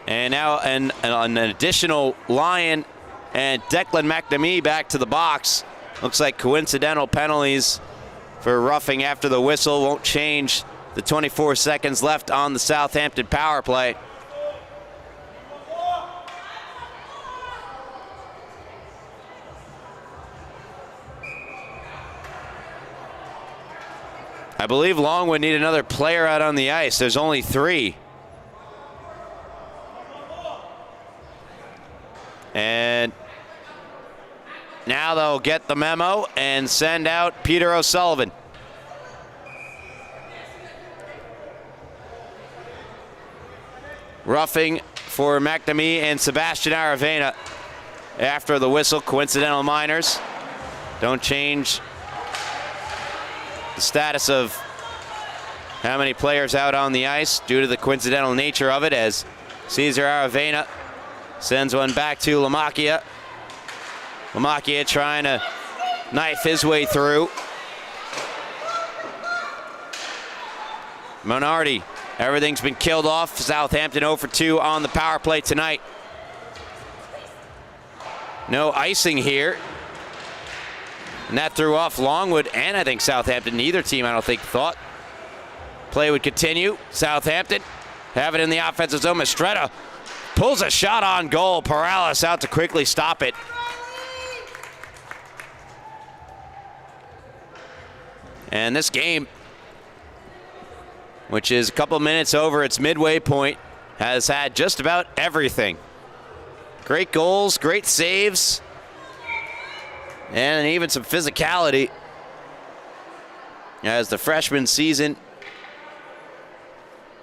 S1: And now an additional Lion and Declan McNamee back to the box. Looks like coincidental penalties for roughing after the whistle won't change the 24 seconds left on the Southampton power play. I believe Longwood need another player out on the ice. There's only 3. And now they'll get the memo and send out Peter O'Sullivan. Roughing for McNamee and Sebastian Aravena after the whistle. Coincidental minors. Don't change the status of how many players out on the ice due to the coincidental nature of it, as Cesar Aravena sends one back to Lomakia. Lomakia trying to knife his way through. Minardi, everything's been killed off. Southampton 0 for 2 on the power play tonight. No icing here. And that threw off Longwood and I think Southampton. Neither team, I don't think, thought play would continue. Southampton have it in the offensive zone. Mistretta pulls a shot on goal. Perales out to quickly stop it. And this game, which is a couple minutes over its midway point, has had just about everything. Great goals, great saves, and even some physicality. as the freshman season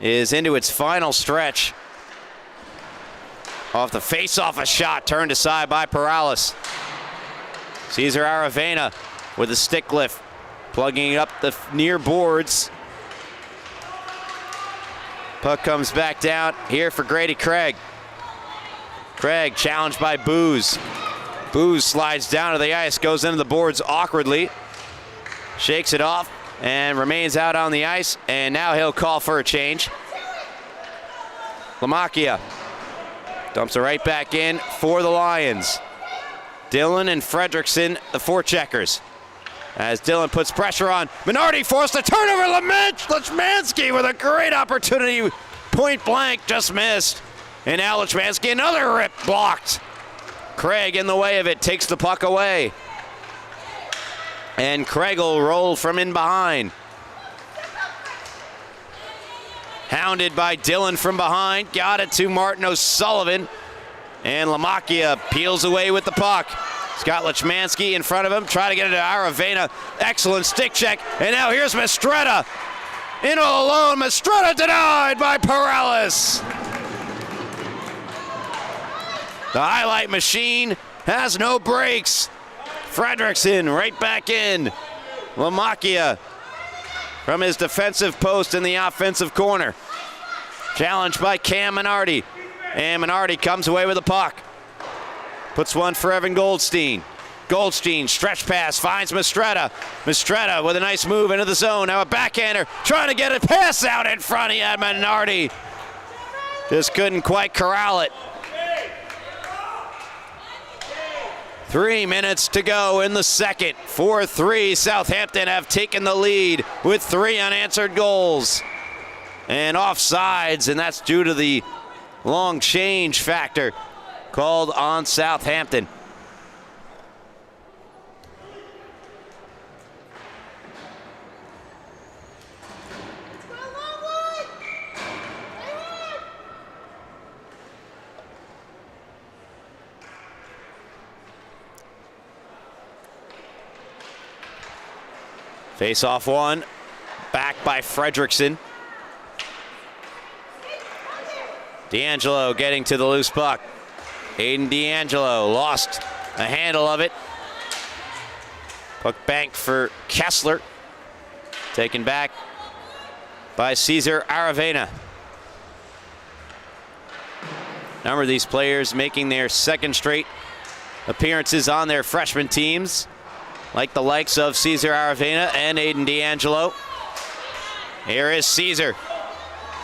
S1: is into its final stretch. Off the face-off, a shot turned aside by Perales. Cesar Aravena with a stick lift, plugging up the near boards. Puck comes back down here for Grady Craig. Craig challenged by Booz. Booz slides down to the ice, goes into the boards awkwardly, shakes it off, and remains out on the ice, and now he'll call for a change. Lamacchia dumps it right back in for the Lions. Dillon and Fredrickson, the forecheckers. As Dillon puts pressure on, Minardi forced a turnover. Lechmansky with a great opportunity, point blank, just missed. And now Lechmansky, another rip blocked. Craig in the way of it, takes the puck away. And Craig will roll from in behind. Hounded by Dillon from behind, got it to Martin O'Sullivan. And Lamacchia peels away with the puck. Scott Lechmansky in front of him, trying to get it to Aravena. Excellent stick check. And now here's Mistretta. In all alone, Mistretta denied by Perales. The highlight machine has no brakes. Fredrickson right back in. Lamacchia from his defensive post in the offensive corner. Challenged by Cam Minardi. And Minardi comes away with the puck. Puts one for Evan Goldstein. Goldstein, stretch pass, finds Mistretta. Mistretta with a nice move into the zone. Now a backhander, trying to get a pass out in front. He had Minardi. Just couldn't quite corral it. 3 minutes to go in the second. 4-3, Southampton have taken the lead with 3 unanswered goals. And offsides, and that's due to the long change factor called on Southampton. Face-off one, back by Fredrickson. D'Angelo getting to the loose puck. Aiden D'Angelo lost a handle of it. Puck banked for Kessler. Taken back by Cesar Aravena. A number of these players making their second straight appearances on their freshman teams, like the likes of Cesar Aravena and Aiden D'Angelo. Here is Cesar.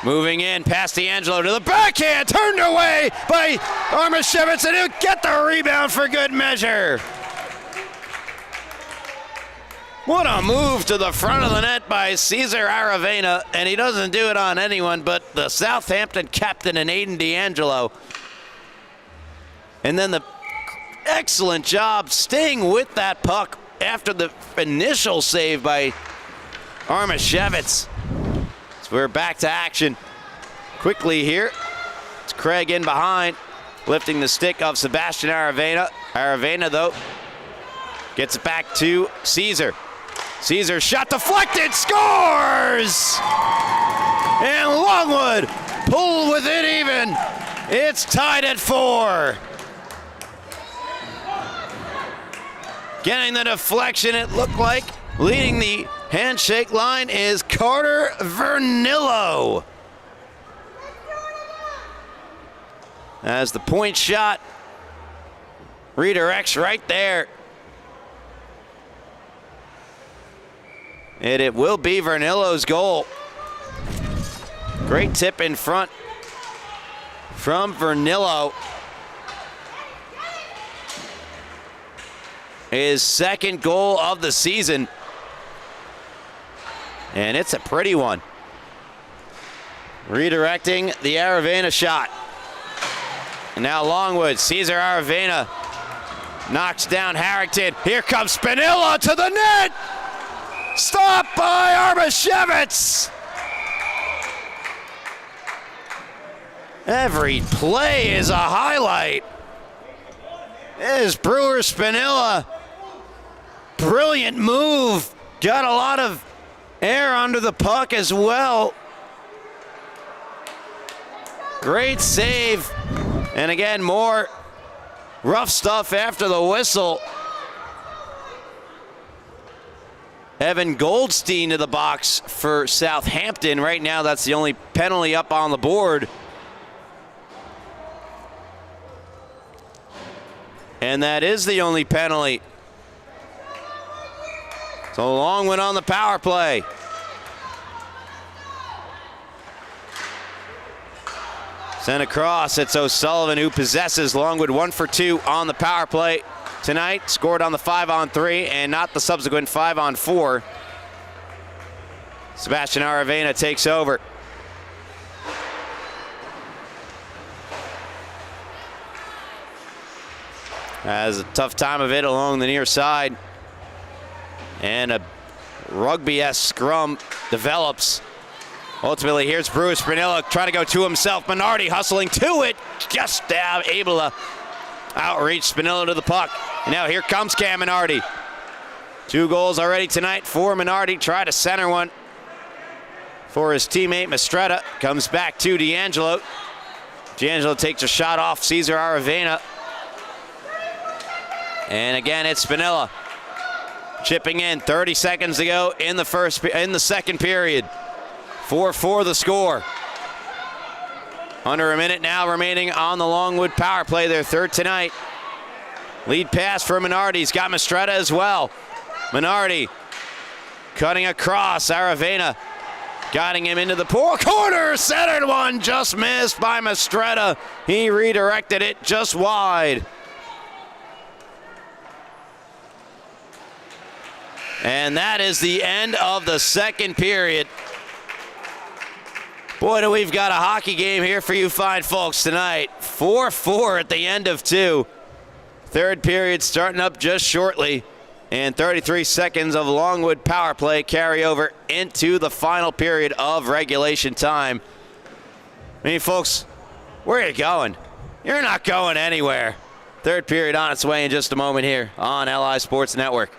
S1: Moving in past D'Angelo to the backhand, turned away by Armashevitz, and he'll get the rebound for good measure. What a move to the front of the net by Cesar Aravena, and he doesn't do it on anyone but the Southampton captain and Aiden D'Angelo. And then the excellent job staying with that puck after the initial save by Armashevitz. So we're back to action quickly here. It's Craig in behind, lifting the stick of Sebastian Aravena. Aravena, though, gets it back to Cesar. Cesar shot deflected, scores! And Longwood pulled with it even. It's tied at 4. Getting the deflection, it looked like. Leading the handshake line is Carter Vernillo. As the point shot redirects right there. And it will be Vernillo's goal. Great tip in front from Vernillo. His second goal of the season. And it's a pretty one. Redirecting the Aravena shot. And now Longwood, Cesar Aravena knocks down Harrington. Here comes Spinilla to the net. Stopped by Armashevitz. Every play is a highlight. There's Brewer Spinilla. Brilliant move. Got a lot of Air under the puck as well. Great save. And again, more rough stuff after the whistle. Evan Goldstein to the box for Southampton. Right now, that's the only penalty up on the board. And that is the only penalty. So Longwood on the power play. Sent across, it's O'Sullivan who possesses. Longwood 1 for 2 on the power play tonight. Scored on the 5-on-3 and not the subsequent 5-on-4. Sebastian Aravena takes over. Has a tough time of it along the near side. And a rugby-esque scrum develops. Ultimately, here's Bruce Spinilla trying to go to himself. Minardi hustling to it. Just able to outreach Spinilla to the puck. And now here comes Cam Minardi. 2 goals already tonight for Minardi. Try to center one for his teammate Mistretta. Comes back to D'Angelo. D'Angelo takes a shot off Cesar Aravena. And again, it's Spinilla chipping in. 30 seconds to go in the second period. 4-4 the score. Under a minute now remaining on the Longwood power play, their third tonight. Lead pass for Minardi. He's got Mistretta as well. Minardi cutting across. Aravena guiding him into the corner. Centered one, just missed by Mistretta. He redirected it just wide. And that is the end of the second period. Boy, do we've got a hockey game here for you fine folks tonight. 4-4 at the end of 2. Third period starting up just shortly. And 33 seconds of Longwood power play carry over into the final period of regulation time. I mean, folks, where are you going? You're not going anywhere. Third period on its way in just a moment here on LI Sports Network.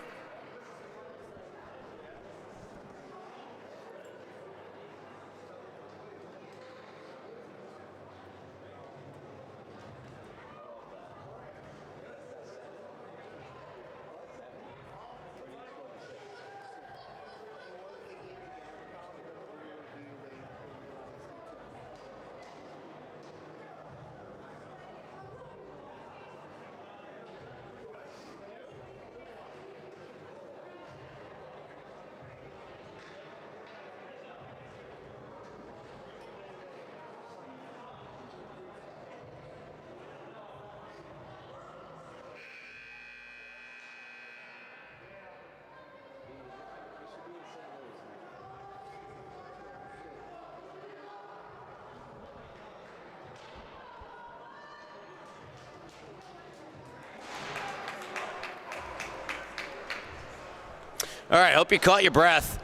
S1: All right, hope you caught your breath.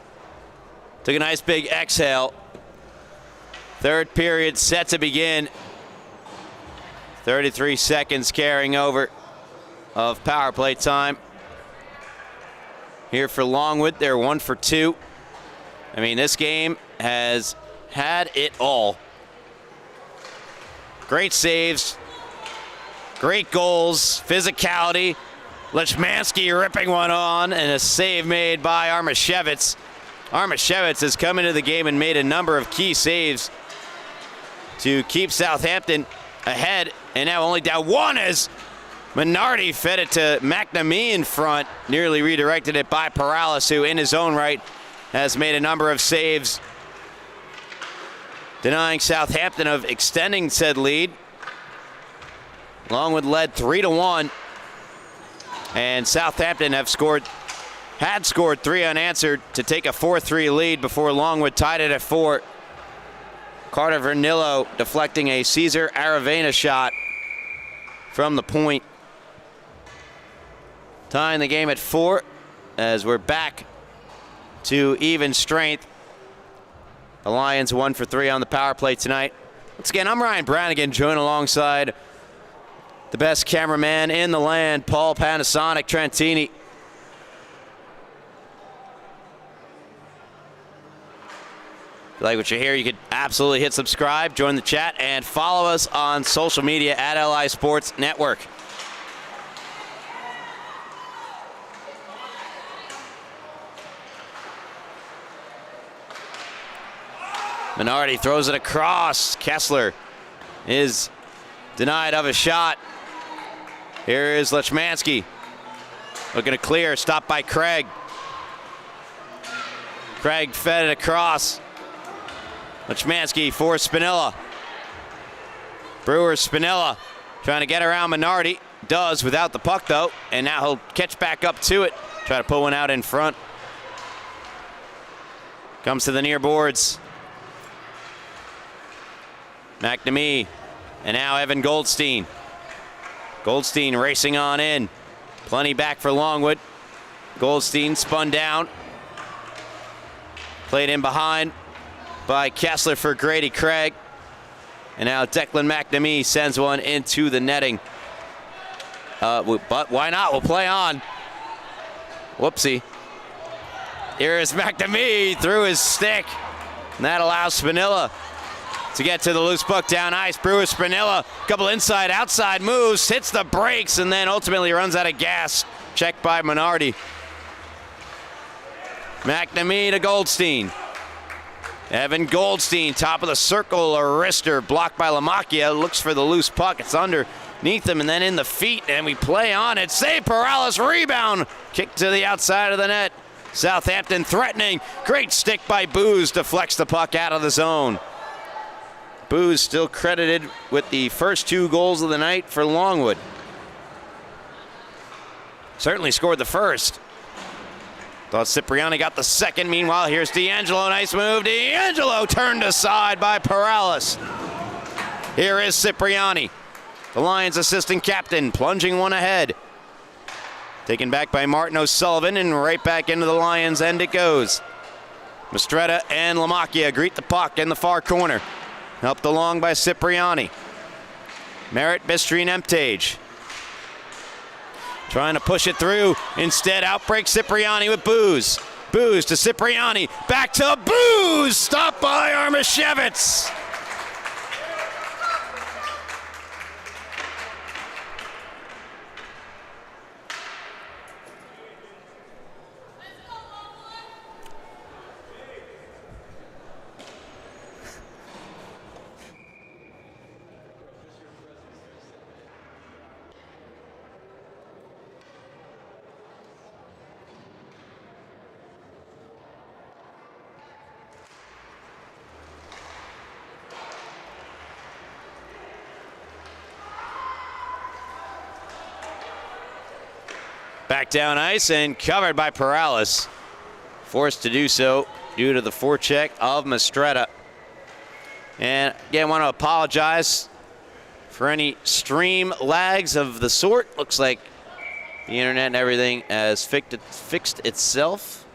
S1: Took a nice big exhale. Third period set to begin. 33 seconds carrying over of power play time. Here for Longwood, they're 1 for 2. I mean, this game has had it all. Great saves, great goals, physicality. Lechmansky ripping one on, and a save made by Armashevitz. Armashevitz has come into the game and made a number of key saves to keep Southampton ahead, and now only down 1 as Minardi fed it to McNamee in front, nearly redirected it by Paralis, who in his own right has made a number of saves, denying Southampton of extending said lead. Longwood led 3-1. And Southampton had scored 3 unanswered to take a 4-3 lead before Longwood tied it at 4. Carter Vernillo deflecting a Cesar Aravena shot from the point. Tying the game at 4 as we're back to even strength. The Lions 1 for 3 on the power play tonight. Once again, I'm Ryan Brannigan, joined alongside the best cameraman in the land, Paul Panasonic Trentini. If you like what you hear, you could absolutely hit subscribe, join the chat, and follow us on social media at LI Sports Network. Minardi throws it across. Kessler is denied of a shot. Here is Lechmansky looking to clear, stopped by Craig. Craig fed it across. Lechmansky for Spinella. Brewer Spinella trying to get around Minardi. Does without the puck though, and now he'll catch back up to it. Try to pull one out in front. Comes to the near boards. McNamee, and now Evan Goldstein. Goldstein racing on in. Plenty back for Longwood. Goldstein spun down. Played in behind by Kessler for Grady Craig. And now Declan McNamee sends one into the netting. But why not? We'll play on. Whoopsie. Here is McNamee through his stick. And that allows Spinella to get to the loose puck down ice. Brewer Spinella, couple inside, outside moves, hits the brakes, and then ultimately runs out of gas. Checked by Minardi. McNamee to Goldstein. Evan Goldstein, top of the circle, a wrister, blocked by Lamacchia, looks for the loose puck. It's underneath him and then in the feet, and we play on it. Save Perales, rebound, kick to the outside of the net. Southampton threatening, great stick by Booz, deflects the puck out of the zone. Booz still credited with the first 2 goals of the night for Longwood. Certainly scored the first. Thought Cipriani got the second. Meanwhile, here's D'Angelo. Nice move. D'Angelo turned aside by Perales. Here is Cipriani, the Lions assistant captain, plunging one ahead. Taken back by Martin O'Sullivan, and right back into the Lions end it goes. Mistretta and Lamacchia greet the puck in the far corner. Helped along by Cipriani. Merritt, Bistry, and Emtage. Trying to push it through. Instead, outbreak Cipriani with Booz. Booz to Cipriani. Back to Booz. Stopped by Armashevitz. Back down ice and covered by Perales. Forced to do so due to the forecheck of Mistretta. And again, I want to apologize for any stream lags of the sort. Looks like the internet and everything has fixed itself.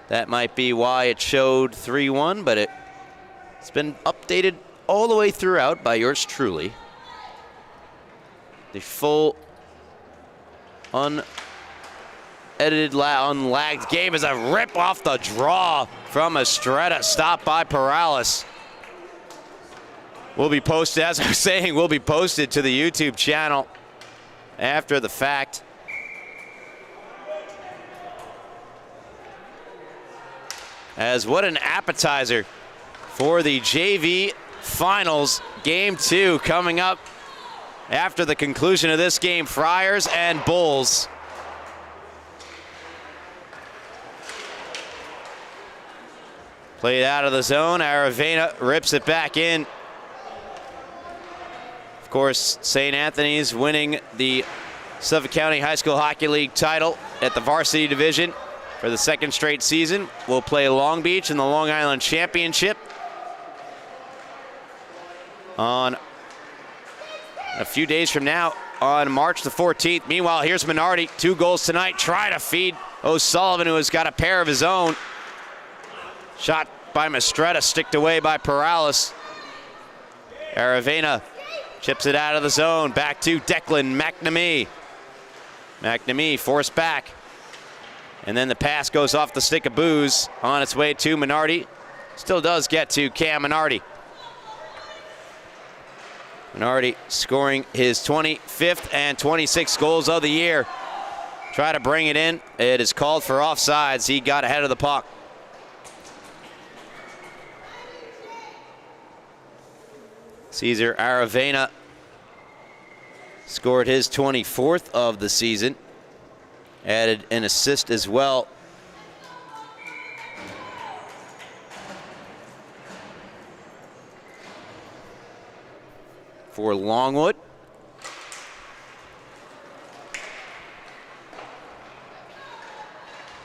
S1: That might be why it showed 3-1, but it's been updated all the way throughout by yours truly. The full unedited, unlagged game is a rip off the draw from Estrada, stopped by Perales. Will be posted, as I was saying, will be posted to the YouTube channel after the fact. As what an appetizer for the JV Finals, Game 2 coming up after the conclusion of this game. Friars and Bulls. Played out of the zone. Aravena rips it back in. Of course, St. Anthony's winning the Suffolk County High School Hockey League title at the varsity division for the second straight season. We'll play Long Beach in the Long Island Championship on a few days from now on March the 14th. Meanwhile, here's Minardi, 2 goals tonight. Try to feed O'Sullivan, who has got a pair of his own. Shot by Mistretta, sticked away by Perales. Aravena chips it out of the zone. Back to Declan McNamee. McNamee forced back. And then the pass goes off the stick of Booz on its way to Minardi. Still does get to Cam Minardi. Minardi scoring his 25th and 26th goals of the year. Try to bring it in. It is called for offsides. He got ahead of the puck. Cesar Aravena scored his 24th of the season. Added an assist as well. For Longwood.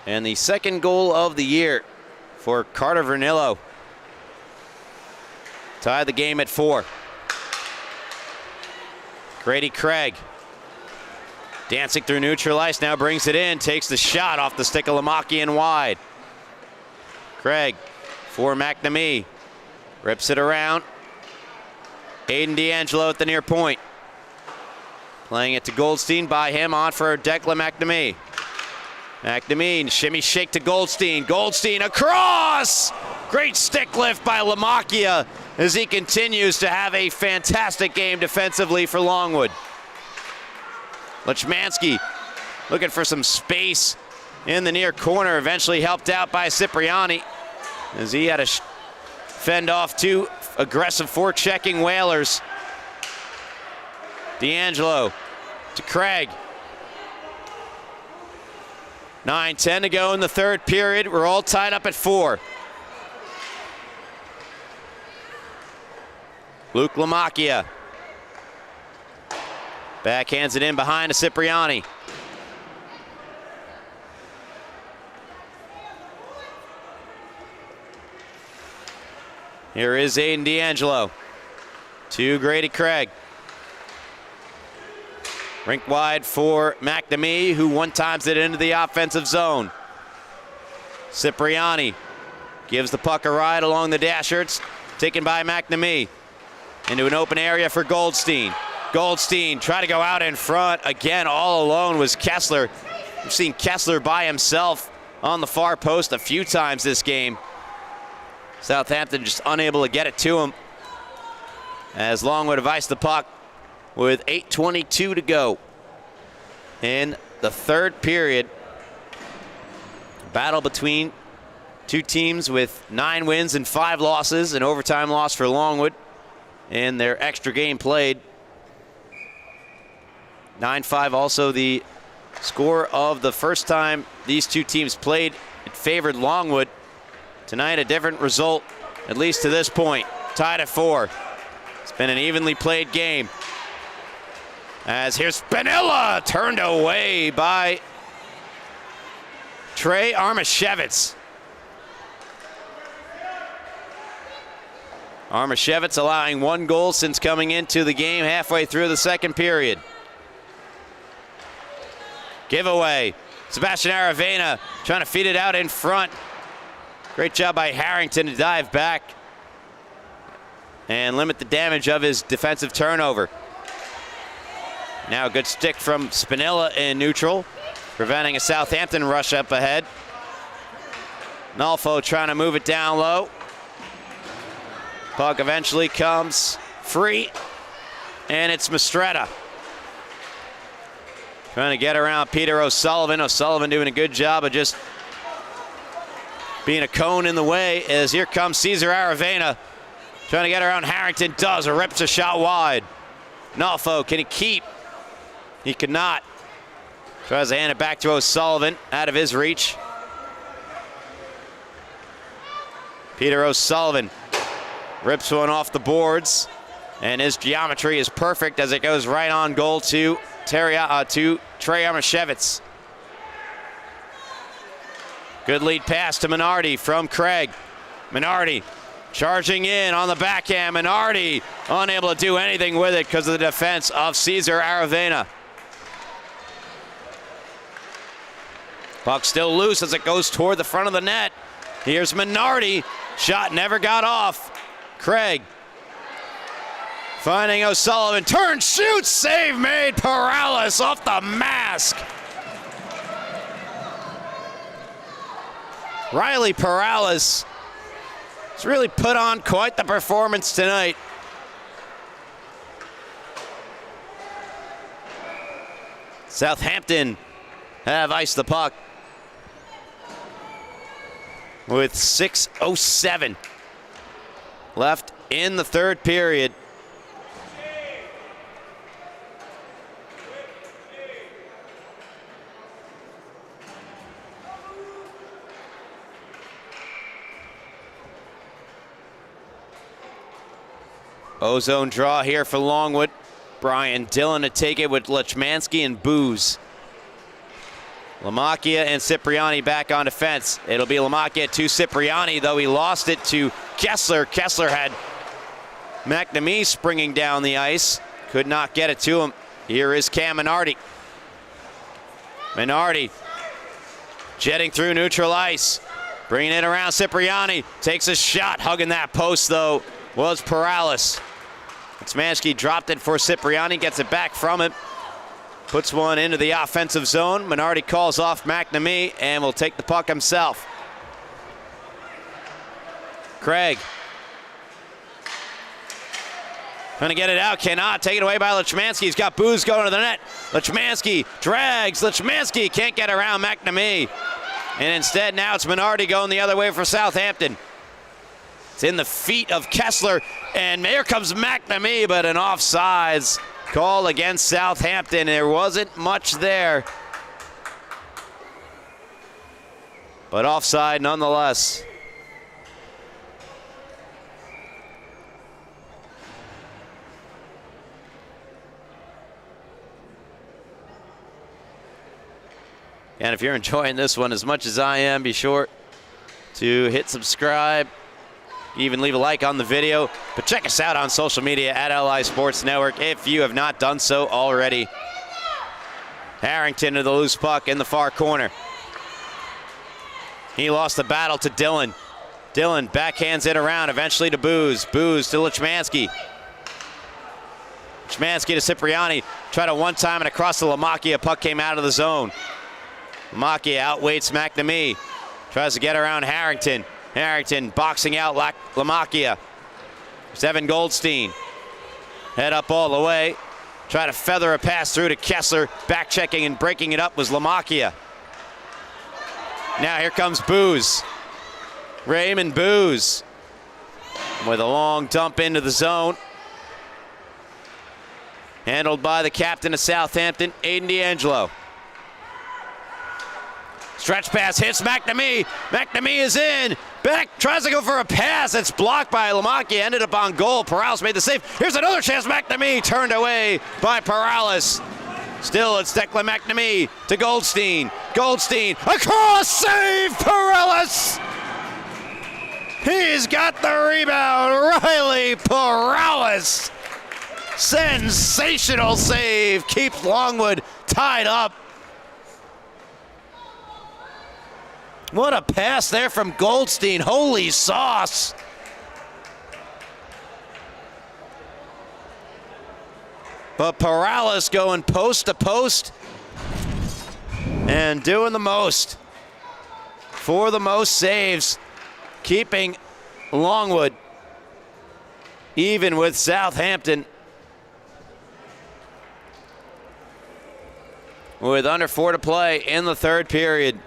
S1: And the second goal of the year for Carter Vernillo. Tied the game at 4. Grady Craig dancing through neutral ice, now brings it in, takes the shot off the stick of Lamakian wide. Craig for McNamee, rips it around. Aiden D'Angelo at the near point. Playing it to Goldstein, by him, on for Declan McNamee. McNamee, shimmy shake to Goldstein. Goldstein across! Great stick lift by Lamakia as he continues to have a fantastic game defensively for Longwood. Lechmansky looking for some space in the near corner, eventually helped out by Cipriani as he had to fend off 2 aggressive forechecking Whalers. D'Angelo to Craig. 9:10 to go in the third period. We're all tied up at 4. Luke Lamakia backhands it in behind to Cipriani. Here is Aiden D'Angelo to Grady Craig. Rink wide for McNamee, who one-times it into the offensive zone. Cipriani gives the puck a ride along the dashers, taken by McNamee. Into an open area for Goldstein. Goldstein try to go out in front. Again, all alone was Kessler. We've seen Kessler by himself on the far post a few times this game. Southampton just unable to get it to him as Longwood have iced the puck with 8:22 to go in the third period. Battle between 2 teams with 9 wins and 5 losses. An overtime loss for Longwood in their extra game played. 9-5 also the score of the first time these 2 teams played. It favored Longwood. Tonight a different result, at least to this point. Tied at 4. It's been an evenly played game. As here's Spinella, turned away by Trey Armashevitz. Armashevitz allowing 1 goal since coming into the game halfway through the second period. Giveaway. Sebastian Aravena trying to feed it out in front. Great job by Harrington to dive back and limit the damage of his defensive turnover. Now a good stick from Spinella in neutral, preventing a Southampton rush up ahead. Nolfo trying to move it down low. Puck eventually comes free, and it's Mistretta. Trying to get around Peter O'Sullivan. O'Sullivan doing a good job of just being a cone in the way as here comes Cesar Aravena. Trying to get around Harrington, does, rips a shot wide. Nolfo, can he keep? He could not. Tries to hand it back to O'Sullivan, out of his reach. Peter O'Sullivan rips one off the boards, and his geometry is perfect as it goes right on goal to Trey Armashevitz. Good lead pass to Minardi from Craig. Minardi charging in on the backhand. Minardi unable to do anything with it because of the defense of Cesar Aravena. Puck still loose as it goes toward the front of the net. Here's Minardi. Shot never got off. Craig finding O'Sullivan. Turn, shoots, save made. Perales off the mask. Riley Perales He's really put on quite the performance tonight. Southampton have iced the puck with 6:07 left in the third period. Ozone draw here for Longwood. Brian Dillon to take it with Lechmansky and Booz. Lamacchia and Cipriani back on defense. It'll be Lamacchia to Cipriani, though he lost it to Kessler. Kessler had McNamee springing down the ice. Could not get it to him. Here is Cam Minardi. Minardi jetting through neutral ice. Bringing it around Cipriani. Takes a shot. Hugging that post, though, was Paralis. Smansky dropped it for Cipriani. Gets it back from him. Puts one into the offensive zone. Minardi calls off McNamee and will take the puck himself. Craig. Trying to get it out, cannot. Taken away by Lechmansky. He's got Booz going to the net. Lechmansky drags. Lechmansky can't get around McNamee. And instead now it's Minardi going the other way for Southampton. It's in the feet of Kessler. And here comes McNamee, but an offsides call against Southampton. There wasn't much there, but offside nonetheless. And if you're enjoying this one as much as I am, be sure to hit subscribe. Even leave a like on the video, but check us out on social media at LI Sports Network if you have not done so already. Harrington to the loose puck in the far corner. He lost the battle to Dillon. Dillon backhands it around, eventually to Booz. Booz to Lechmansky. Lechmansky to Cipriani. Tried a one-time and across to Lamacchia. Puck came out of the zone. Lamacchia outweights McNamee. Tries to get around Harrington. Harrington boxing out Lamacchia. Evan Goldstein. Head up all the way. Try to feather a pass through to Kessler. Back checking and breaking it up was Lamacchia. Now here comes Booz. Raymond Booz with a long dump into the zone. Handled by the captain of Southampton, Aiden D'Angelo. Stretch pass hits McNamee. McNamee is in. Beck tries to go for a pass. It's blocked by Lamacchia. Ended up on goal. Paralis made the save. Here's another chance. McNamee turned away by Paralis. Still, it's Declan McNamee to Goldstein. Goldstein across, save Paralis. He's got the rebound. Riley Paralis. Sensational save. Keeps Longwood tied up. What a pass there from Goldstein. Holy sauce. But Paralis going post to post and doing the most for the most saves, keeping Longwood even with Southampton. With under 4 to play in the third period.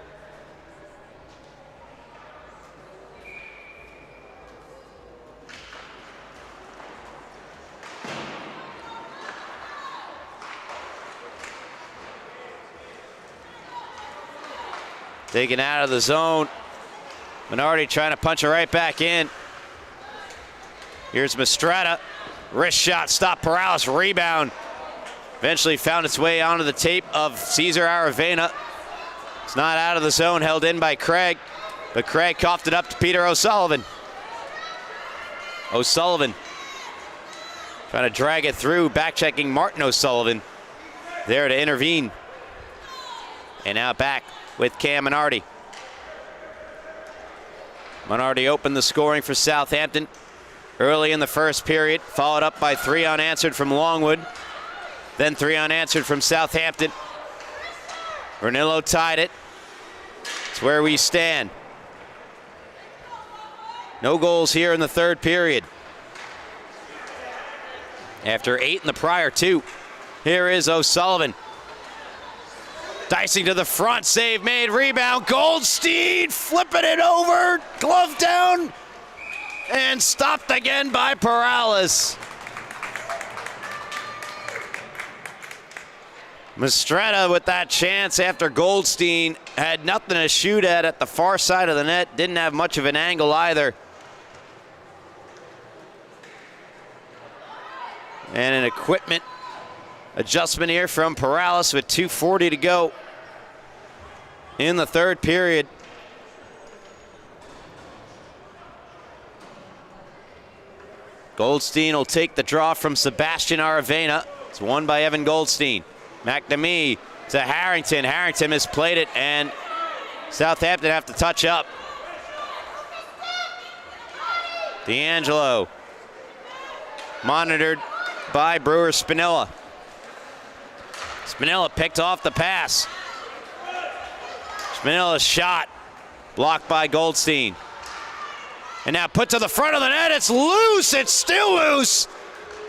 S1: Taken out of the zone. Minardi trying to punch it right back in. Here's Mistretta. Wrist shot, stop Paralis, rebound. Eventually found its way onto the tape of Cesar Aravena. It's not out of the zone, held in by Craig, but Craig coughed it up to Peter O'Sullivan. O'Sullivan trying to drag it through, back checking Martin O'Sullivan there to intervene. And now back with Cam Minardi. Minardi opened the scoring for Southampton early in the first period, followed up by 3 unanswered from Longwood, then 3 unanswered from Southampton. Vernillo tied it. It's where we stand. No goals here in the third period. After 8 in the prior 2, here is O'Sullivan. Dicing to the front, save made, rebound, Goldstein flipping it over, glove down, and stopped again by Perales. Mistretta with that chance after Goldstein had nothing to shoot at the far side of the net, didn't have much of an angle either. And an equipment adjustment here from Perales with 2:40 to go in the third period. Goldstein will take the draw from Sebastian Aravena. It's won by Evan Goldstein. McNamee to Harrington. Harrington misplayed it, and Southampton have to touch up. D'Angelo monitored by Brewer Spinella. Spinella picked off the pass. Spinella's shot blocked by Goldstein. And now put to the front of the net. It's loose. It's still loose.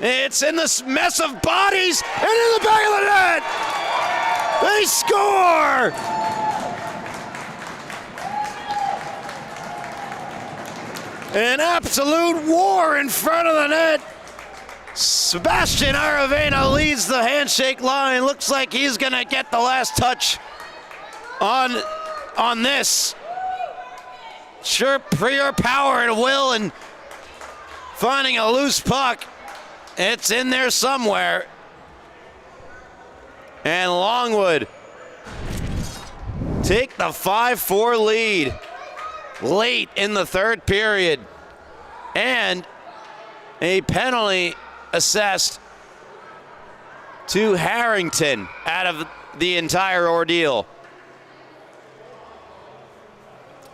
S1: It's in this mess of bodies and in the back of the net. They score. An absolute war in front of the net. Sebastian Aravena leads the handshake line. Looks like he's going to get the last touch on this. Sure, pure power and will and finding a loose puck. It's in there somewhere. And Longwood take the 5-4 lead late in the third period. And a penalty assessed to Harrington out of the entire ordeal.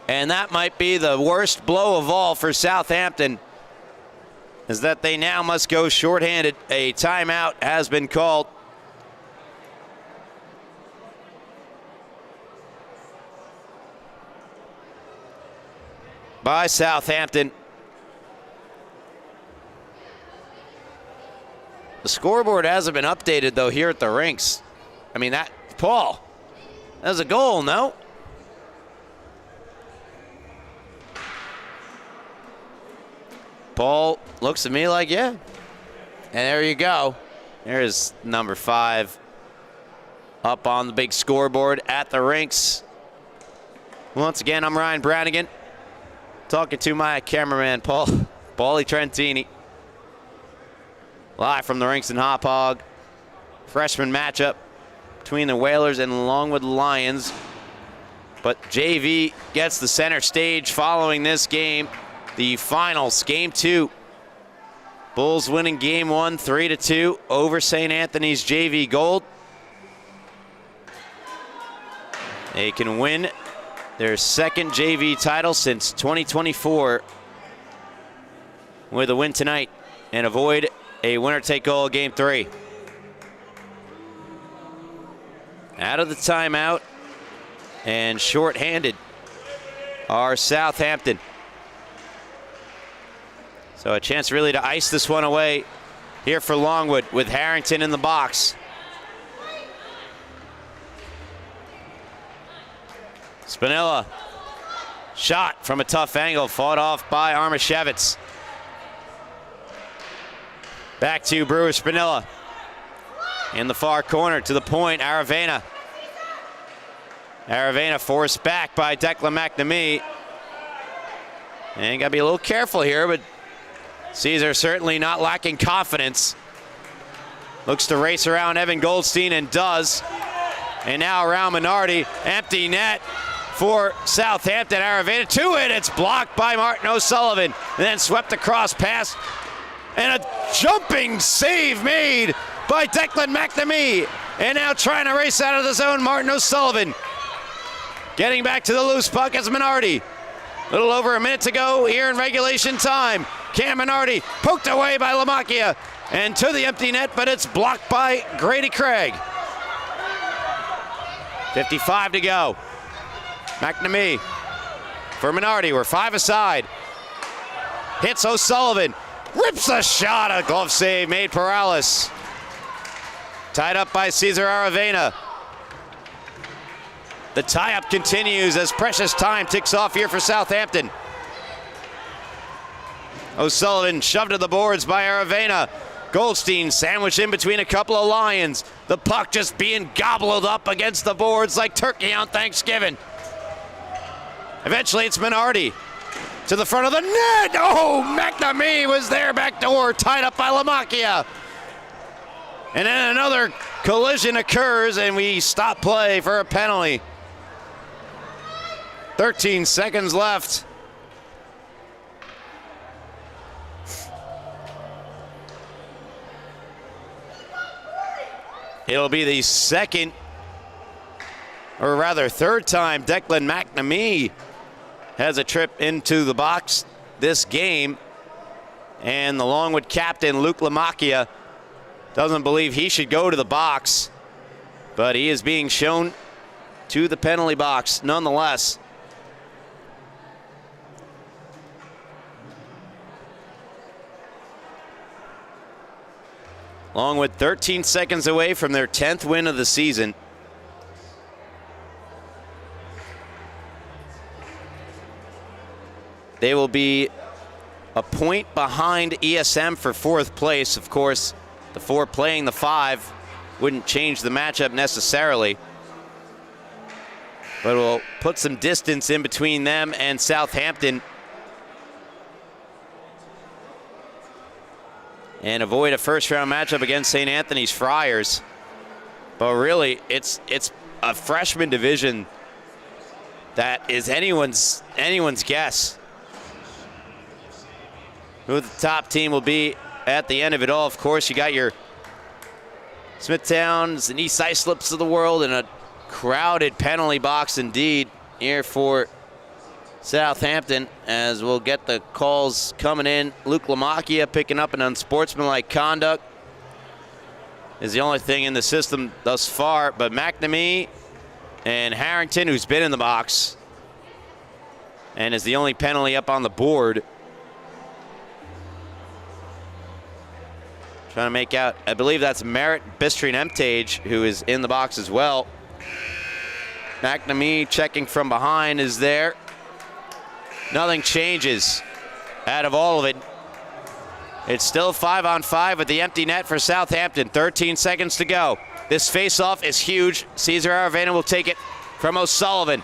S1: And that might be the worst blow of all for Southampton, is that they now must go shorthanded. A timeout has been called. By Southampton. The scoreboard hasn't been updated, though, here at the rinks. I mean, Paul, that was a goal, no? Paul looks at me like, yeah. And there you go. There's number 5 up on the big scoreboard at the rinks. Once again, I'm Ryan Brannigan, talking to my cameraman, Paulie Trentini. Live from the rinks in Hop Hog. Freshman matchup between the Whalers and Longwood Lions. But JV gets the center stage following this game. The finals, game 2. Bulls winning game 1, 3-2 over St. Anthony's JV Gold. They can win their second JV title since 2024 with a win tonight and avoid a winner-take-all game 3. Out of the timeout and shorthanded are Southampton. So a chance really to ice this one away here for Longwood with Harrington in the box. Spinella, shot from a tough angle, fought off by Armashevitz. Back to Brewer Spinella. In the far corner to the point, Aravena. Aravena forced back by Declan McNamee. And gotta be a little careful here, but Caesar certainly not lacking confidence. Looks to race around Evan Goldstein and does. And now around Minardi, empty net for Southampton. Aravena to it, it's blocked by Martin O'Sullivan. And then swept across past, and a jumping save made by Declan McNamee. And now trying to race out of the zone, Martin O'Sullivan. Getting back to the loose puck is Minardi. A little over a minute to go here in regulation time. Cam Minardi poked away by Lamacchia and to the empty net, but it's blocked by Grady Craig. 55 to go. McNamee for Minardi. We're 5 aside. hits O'Sullivan, rips a shot, a glove save made Perales. Tied up by Cesar Aravena. The tie-up continues as precious time ticks off here for Southampton. O'Sullivan shoved to the boards by Aravena. Goldstein sandwiched in between a couple of Lions. The puck just being gobbled up against the boards like turkey on Thanksgiving. Eventually it's Minardi to the front of the net. Oh, McNamee was there backdoor, tied up by Lamacchia. And then another collision occurs and we stop play for a penalty. 13 seconds left. It'll be the second, or rather third time Declan McNamee has a trip into the box this game. And the Longwood captain, Luke Lamacchia, doesn't believe he should go to the box, but he is being shown to the penalty box nonetheless. Longwood 13 seconds away from their 10th win of the season. They will be a point behind ESM for 4th place. Of course, the 4 playing the 5 wouldn't change the matchup necessarily, but will put some distance in between them and Southampton and avoid a first-round matchup against St. Anthony's Friars. But really, it's a freshman division that is anyone's guess who the top team will be at the end of it all. Of course, you got your Smithtowns and East Islips of the world, and a crowded penalty box indeed here for Southampton, as we'll get the calls coming in. Luke Lamacchia picking up an unsportsmanlike conduct is the only thing in the system thus far, but McNamee and Harrington, who's been in the box and is the only penalty up on the board. Trying to make out, I believe that's Merritt Bistrine Emtage, who is in the box as well. McNamee checking from behind is there. Nothing changes out of all of it. It's still 5-on-5 with the empty net for Southampton. 13 seconds to go. This face-off is huge. Cesar Aravena will take it from O'Sullivan.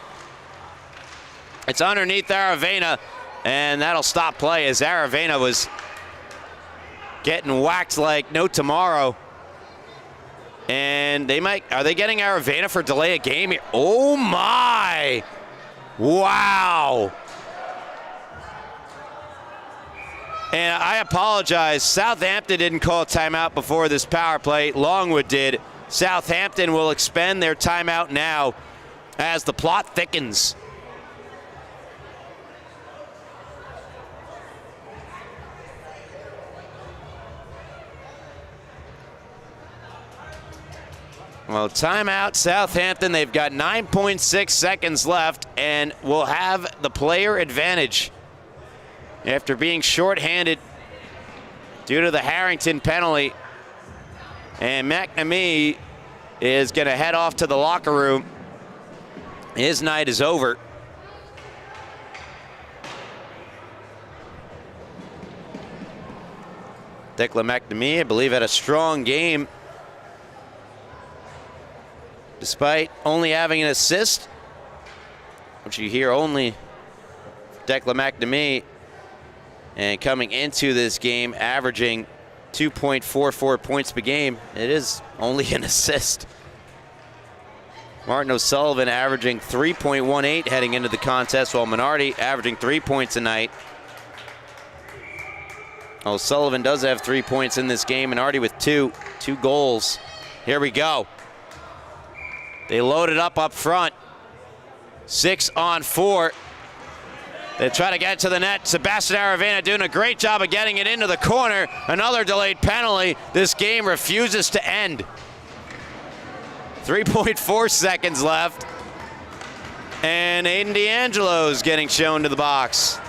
S1: It's underneath Aravena, and that'll stop play as Aravena was getting whacked like no tomorrow. And are they getting Aravena for delay of game here? Oh my! Wow! And I apologize, Southampton didn't call a timeout before this power play. Longwood did. Southampton will expend their timeout now as the plot thickens. Well, timeout, Southampton. They've got 9.6 seconds left and will have the player advantage after being shorthanded due to the Harrington penalty. And McNamee is going to head off to the locker room. His night is over. Declan McNamee, I believe, had a strong game despite only having an assist, which you hear only Declan McNamee, and coming into this game averaging 2.44 points per game. It is only an assist. Martin O'Sullivan averaging 3.18 heading into the contest, while Minardi averaging 3 points a night. O'Sullivan does have 3 points in this game, Minardi with two goals. Here we go. They loaded up front. 6-on-4. They try to get it to the net. Sebastian Aravena doing a great job of getting it into the corner. Another delayed penalty. This game refuses to end. 3.4 seconds left. And Aiden D'Angelo's getting shown to the box.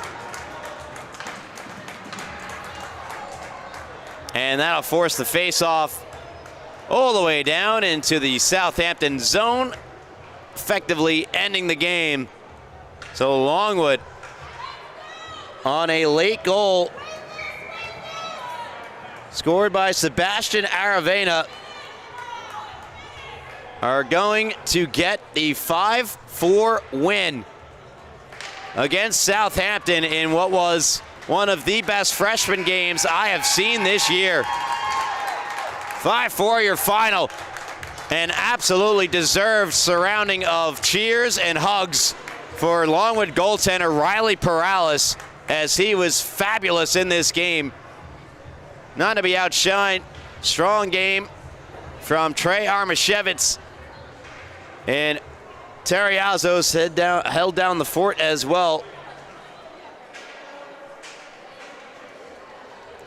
S1: And that'll force the face-off all the way down into the Southampton zone, effectively ending the game. So Longwood on a late goal scored by Sebastian Aravena are going to get the 5-4 win against Southampton in what was one of the best freshman games I have seen this year. 5-4 your final. An absolutely deserved surrounding of cheers and hugs for Longwood goaltender Riley Perales, as he was fabulous in this game. Not to be outshined. Strong game from Trey Armashevitz. And Terry Azos held down the fort as well.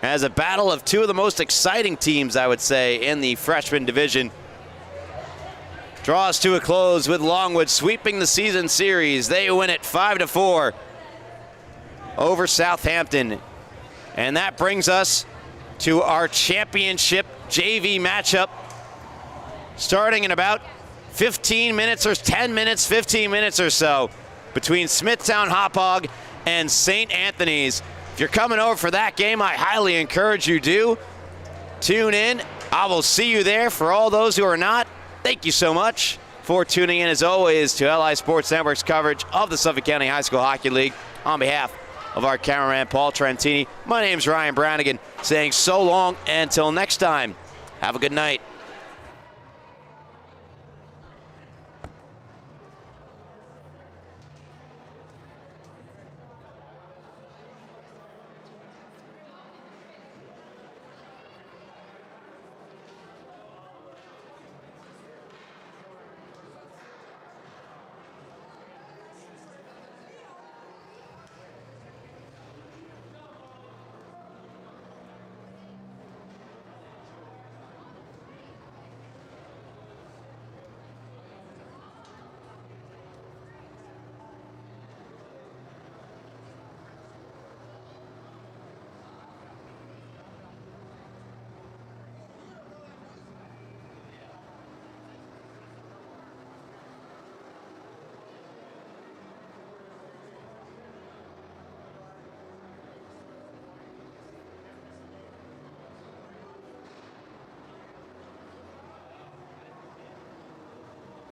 S1: As a battle of two of the most exciting teams, I would say, in the freshman division draws to a close with Longwood sweeping the season series. They win it 5-4 over Southampton. And that brings us to our championship JV matchup, starting in about 15 minutes or 10 minutes, 15 minutes or so, between Smithtown Hauppauge and St. Anthony's. If you're coming over for that game, I highly encourage you to tune in. I will see you there. For all those who are not, thank you so much for tuning in, as always, to LI Sports Network's coverage of the Suffolk County High School Hockey League. On behalf of our cameraman, Paul Trentini, my name's Ryan Branigan, saying so long until next time. Have a good night.